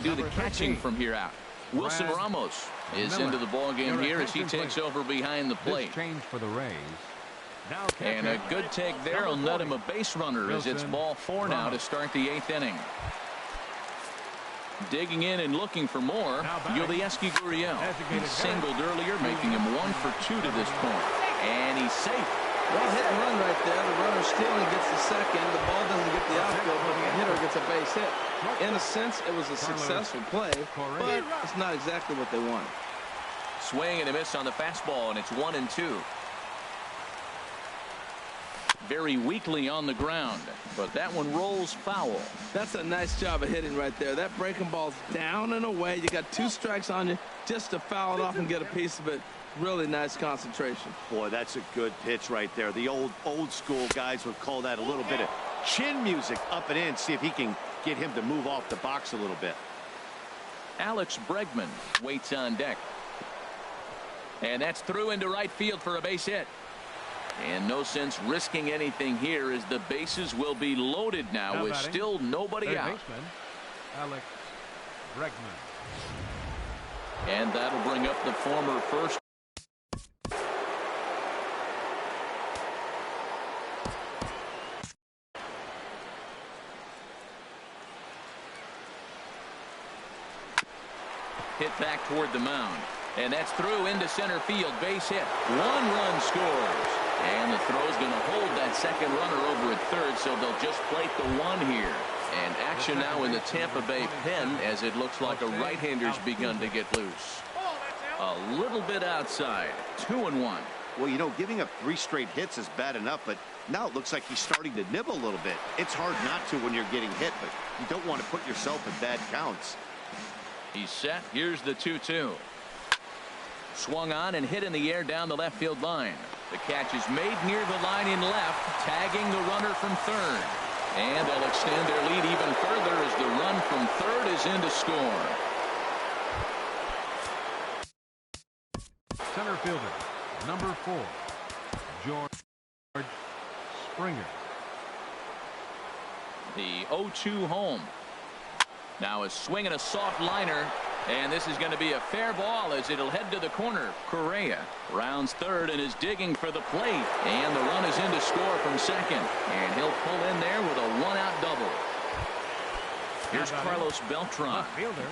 do the catching from here out. Wilson Ramos is into the ball game here as he takes over behind the plate. Change for the Rays. And a good take there will net him a base runner as it's ball 4 now to start the 8th inning. Digging in and looking for more, Yulieski Gurriel. He singled earlier, making him 1 for 2 to this point. And he's safe. Well, hit and run right there. The runner stealing gets the second. The ball doesn't get the outfield, but the hitter gets a base hit. In a sense, it was a successful play, but it's not exactly what they wanted. Swing and a miss on the fastball, and it's 1-2. Very weakly on the ground, but that one rolls foul. That's a nice job of hitting right there. That breaking ball's down and away. You got 2 strikes on you just to foul it off and get a piece of it. Really nice concentration. Boy, that's a good pitch right there. The old school guys would call that a little bit of chin music up and in. See if he can get him to move off the box a little bit. Alex Bregman waits on deck. And that's through into right field for a base hit. And no sense risking anything here as the bases will be loaded now with still nobody out. Baseman, Alex Bregman. And that'll bring up the former first. Hit back toward the mound. And that's through into center field. Base hit. 1 run scores. And the throw's going to hold that second runner over at third, so they'll just plate the 1 here. And action now in the Tampa Bay pen as it looks like a right-hander's begun to get loose. A little bit outside. 2-1. Well, you know, giving up 3 straight hits is bad enough, but now it looks like he's starting to nibble a little bit. It's hard not to when you're getting hit, but you don't want to put yourself in bad counts. He's set. Here's the 2-2. Swung on and hit in the air down the left field line. The catch is made near the line in left, tagging the runner from third. And they'll extend their lead even further as the run from third is in to score. Center fielder, number 4, George Springer. The 0-2 home. Now a swing and a soft liner. And this is going to be a fair ball as it'll head to the corner. Correa rounds third and is digging for the plate. And the run is in to score from second. And he'll pull in there with a 1-out double. Here's Carlos Beltran.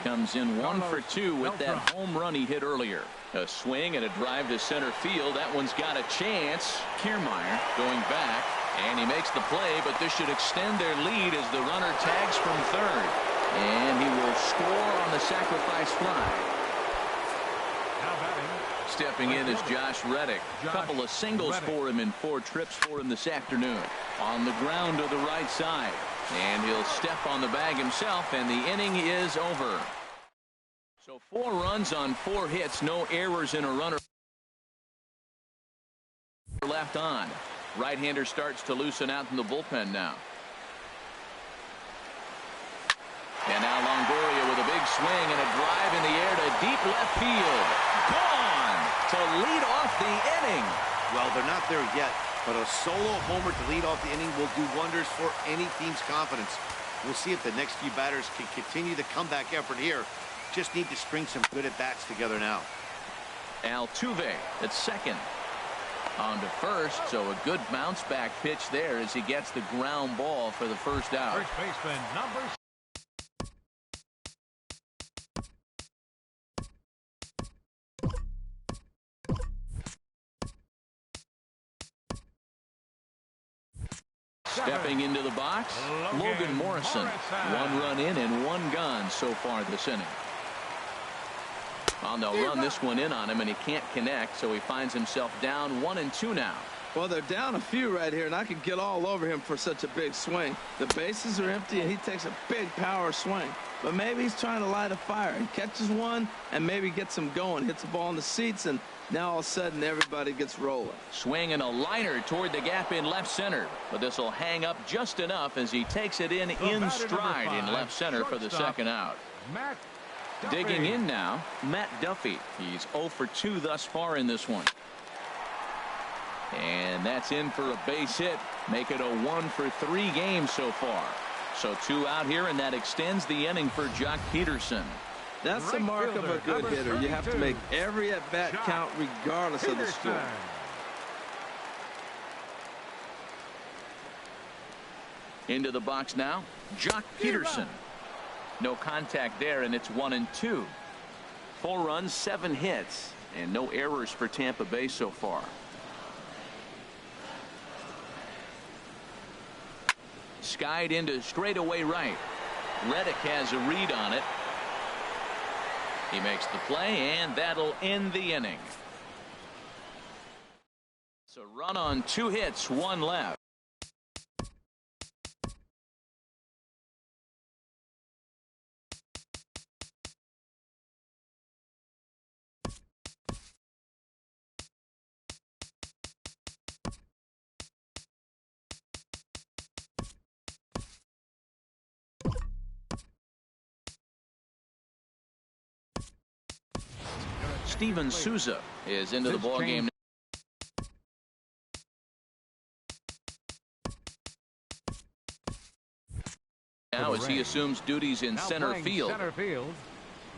Comes in 1 for 2 with that home run he hit earlier. A swing and a drive to center field. That one's got a chance. Kiermaier going back. And he makes the play, but this should extend their lead as the runner tags from third. And he will score on the sacrifice fly. Stepping in is Josh Reddick. A couple of singles for him in 4 trips for him this afternoon. On the ground to the right side. And he'll step on the bag himself, and the inning is over. So 4 runs on 4 hits, no errors in a runner left on. Right-hander starts to loosen out in the bullpen now. And now Longoria with a big swing and a drive in the air to deep left field. Gone to lead off the inning. Well, they're not there yet, but a solo homer to lead off the inning will do wonders for any team's confidence. We'll see if the next few batters can continue the comeback effort here. Just need to string some good at-bats together now. Altuve at second. On to first, so a good bounce back pitch there as he gets the ground ball for the first out. First baseman, number 7. Stepping into the box, Logan Morrison. 1 run in and 1 gone so far this inning. They'll run this one in on him, and he can't connect, so he finds himself down 1-2 now. Well, they're down a few right here, and I could get all over him for such a big swing. The bases are empty, and he takes a big power swing. But maybe he's trying to light a fire. He catches one and maybe gets him going, hits the ball in the seats, and now all of a sudden everybody gets rolling. Swing and a liner toward the gap in left center. But this will hang up just enough as he takes it in stride in left center for the second out. Matt Digging in now, Matt Duffy. He's 0 for 2 thus far in this one. And that's in for a base hit. Make it a 1 for 3 game so far. So 2 out here, and that extends the inning for Jock Peterson. That's the mark of a good hitter. You have to make every at-bat count regardless of the score. Into the box now, Jock Peterson. No contact there, and it's 1-2. 4 runs, 7 hits, and no errors for Tampa Bay so far. skied into straightaway right. Reddick has a read on it. He makes the play, and that'll end the inning. It's a run on 2 hits, 1 left. Steven Souza is into the ball game. Now as he assumes duties in center field.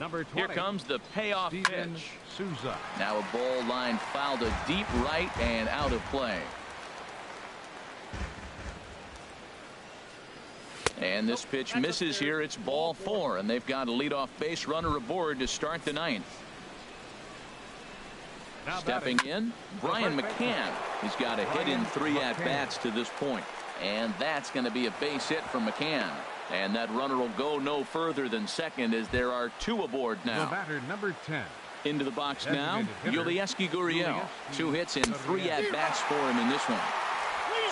Number 20, here comes the payoff Steven pitch. Souza. Now a ball line fouled to deep right and out of play. And this pitch misses here. It's ball 4, and they've got a leadoff base runner aboard to start the 9th. Stepping in, Brian McCann. He's got a hit in 3 at-bats to this point. And that's going to be a base hit from McCann. And that runner will go no further than second as there are 2 aboard now. The batter, number 10. Into the box now, Yulieski Gurriel. 2 hits and 3 at-bats for him in this one.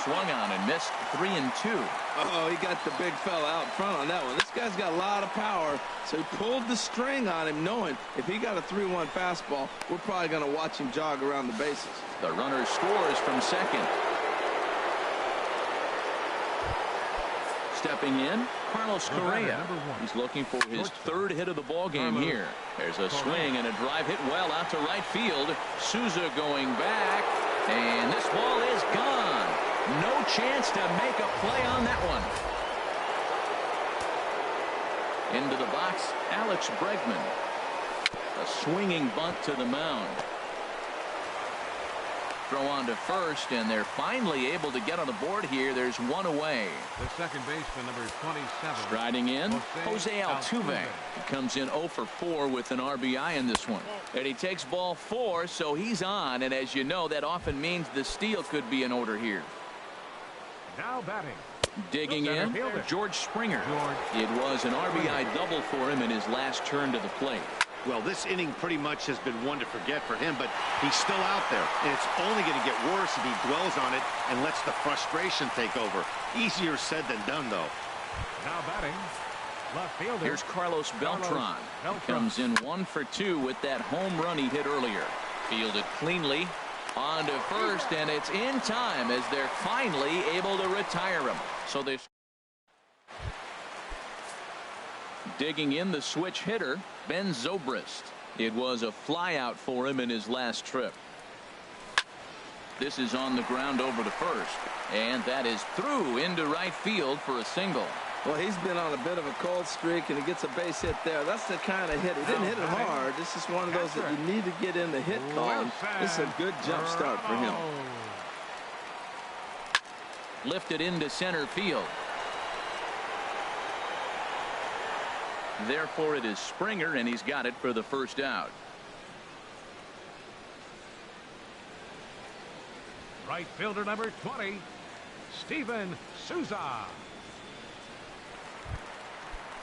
Swung on and missed 3-2. Oh, he got the big fella out front on that one. This guy's got a lot of power, so he pulled the string on him, knowing if he got a 3-1 fastball, we're probably going to watch him jog around the bases. The runner scores from second. Stepping in, Carlos Correa. He's looking for his 3rd hit of the ball game here. There's a swing and a drive hit well out to right field. Souza going back, and this ball is gone. No chance to make a play on that one. Into the box, Alex Bregman. A swinging bunt to the mound. Throw on to first, and they're finally able to get on the board here. There's 1 away. The second baseman, number 27. Striding in, Jose Altuve. He comes in 0 for 4 with an RBI in this one. And he takes ball 4, so he's on. And as you know, that often means the steal could be in order here. Now batting. Digging in, George Springer. It was an RBI double for him in his last turn to the plate. Well, this inning pretty much has been one to forget for him, but he's still out there, and it's only going to get worse if he dwells on it and lets the frustration take over. Easier said than done, though. Now batting, left fielder. Here's Carlos Beltran. He comes in 1 for 2 with that home run he hit earlier. Fielded cleanly. On to first, and it's in time as they're finally able to retire him. So they digging in the switch hitter, Ben Zobrist. It was a flyout for him in his last trip. This is on the ground over to first, and that is through into right field for a single. Well, he's been on a bit of a cold streak, and he gets a base hit there. That's the kind of hit. He didn't hit it hard. This is one of those that you need to get in the hit column. This is a good jump start for him. Lifted into center field. Therefore, it is Springer, and he's got it for the first out. Right fielder number 20, Steven Souza.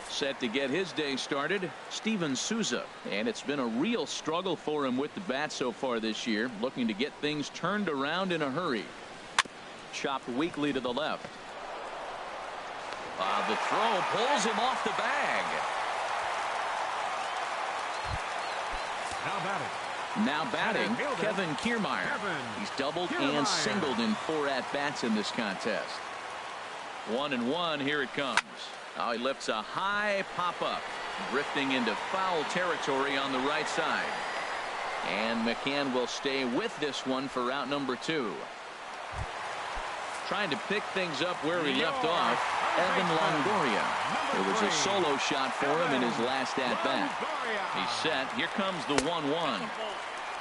Set to get his day started, Steven Souza. And it's been a real struggle for him with the bat so far this year, looking to get things turned around in a hurry. Chopped weakly to the left. The throw pulls him off the bag. Now batting, Kevin Kiermaier. He's doubled and singled in 4 at-bats in this contest. 1-1, here it comes. Now he lifts a high pop-up, drifting into foul territory on the right side. And McCann will stay with this one for out number 2. Trying to pick things up where he left off, Evan Longoria. It was a solo shot for him in his last at-bat. He's set. Here comes the 1-1.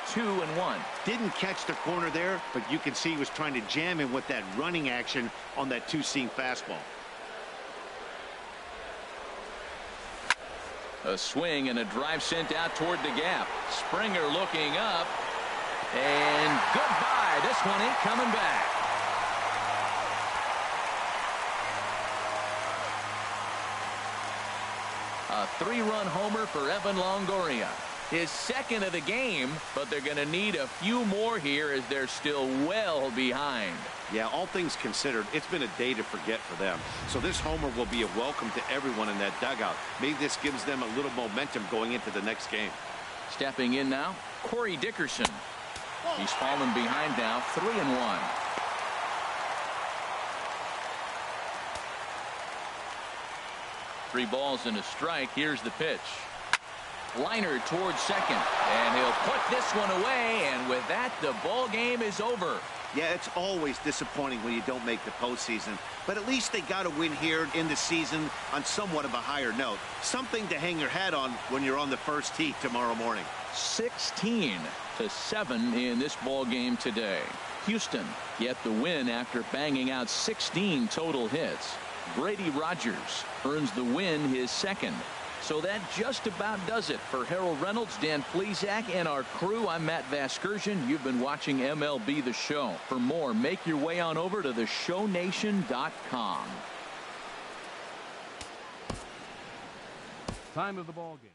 2-1. Didn't catch the corner there, but you can see he was trying to jam him with that running action on that 2-seam fastball. A swing and a drive sent out toward the gap. Springer looking up. And goodbye. This one ain't coming back. 3-run homer for Evan Longoria. His second of the game, but they're going to need a few more here as they're still well behind. Yeah, all things considered, it's been a day to forget for them. So this homer will be a welcome to everyone in that dugout. Maybe this gives them a little momentum going into the next game. Stepping in now, Corey Dickerson. He's fallen behind now, 3-1. Three balls and a strike. Here's the pitch. Liner towards second, and he'll put this one away, and with that, the ball game is over. Yeah, it's always disappointing when you don't make the postseason, but at least they got a win here in the season on somewhat of a higher note. Something to hang your hat on when you're on the first tee tomorrow morning. 16-7 in this ball game today. Houston get the win after banging out 16 total hits. Brady Rogers earns the win, his second. So that just about does it for Harold Reynolds, Dan Plesac, and our crew. I'm Matt Vasgersian. You've been watching MLB The Show. For more, make your way on over to theshownation.com. Time of the ball game.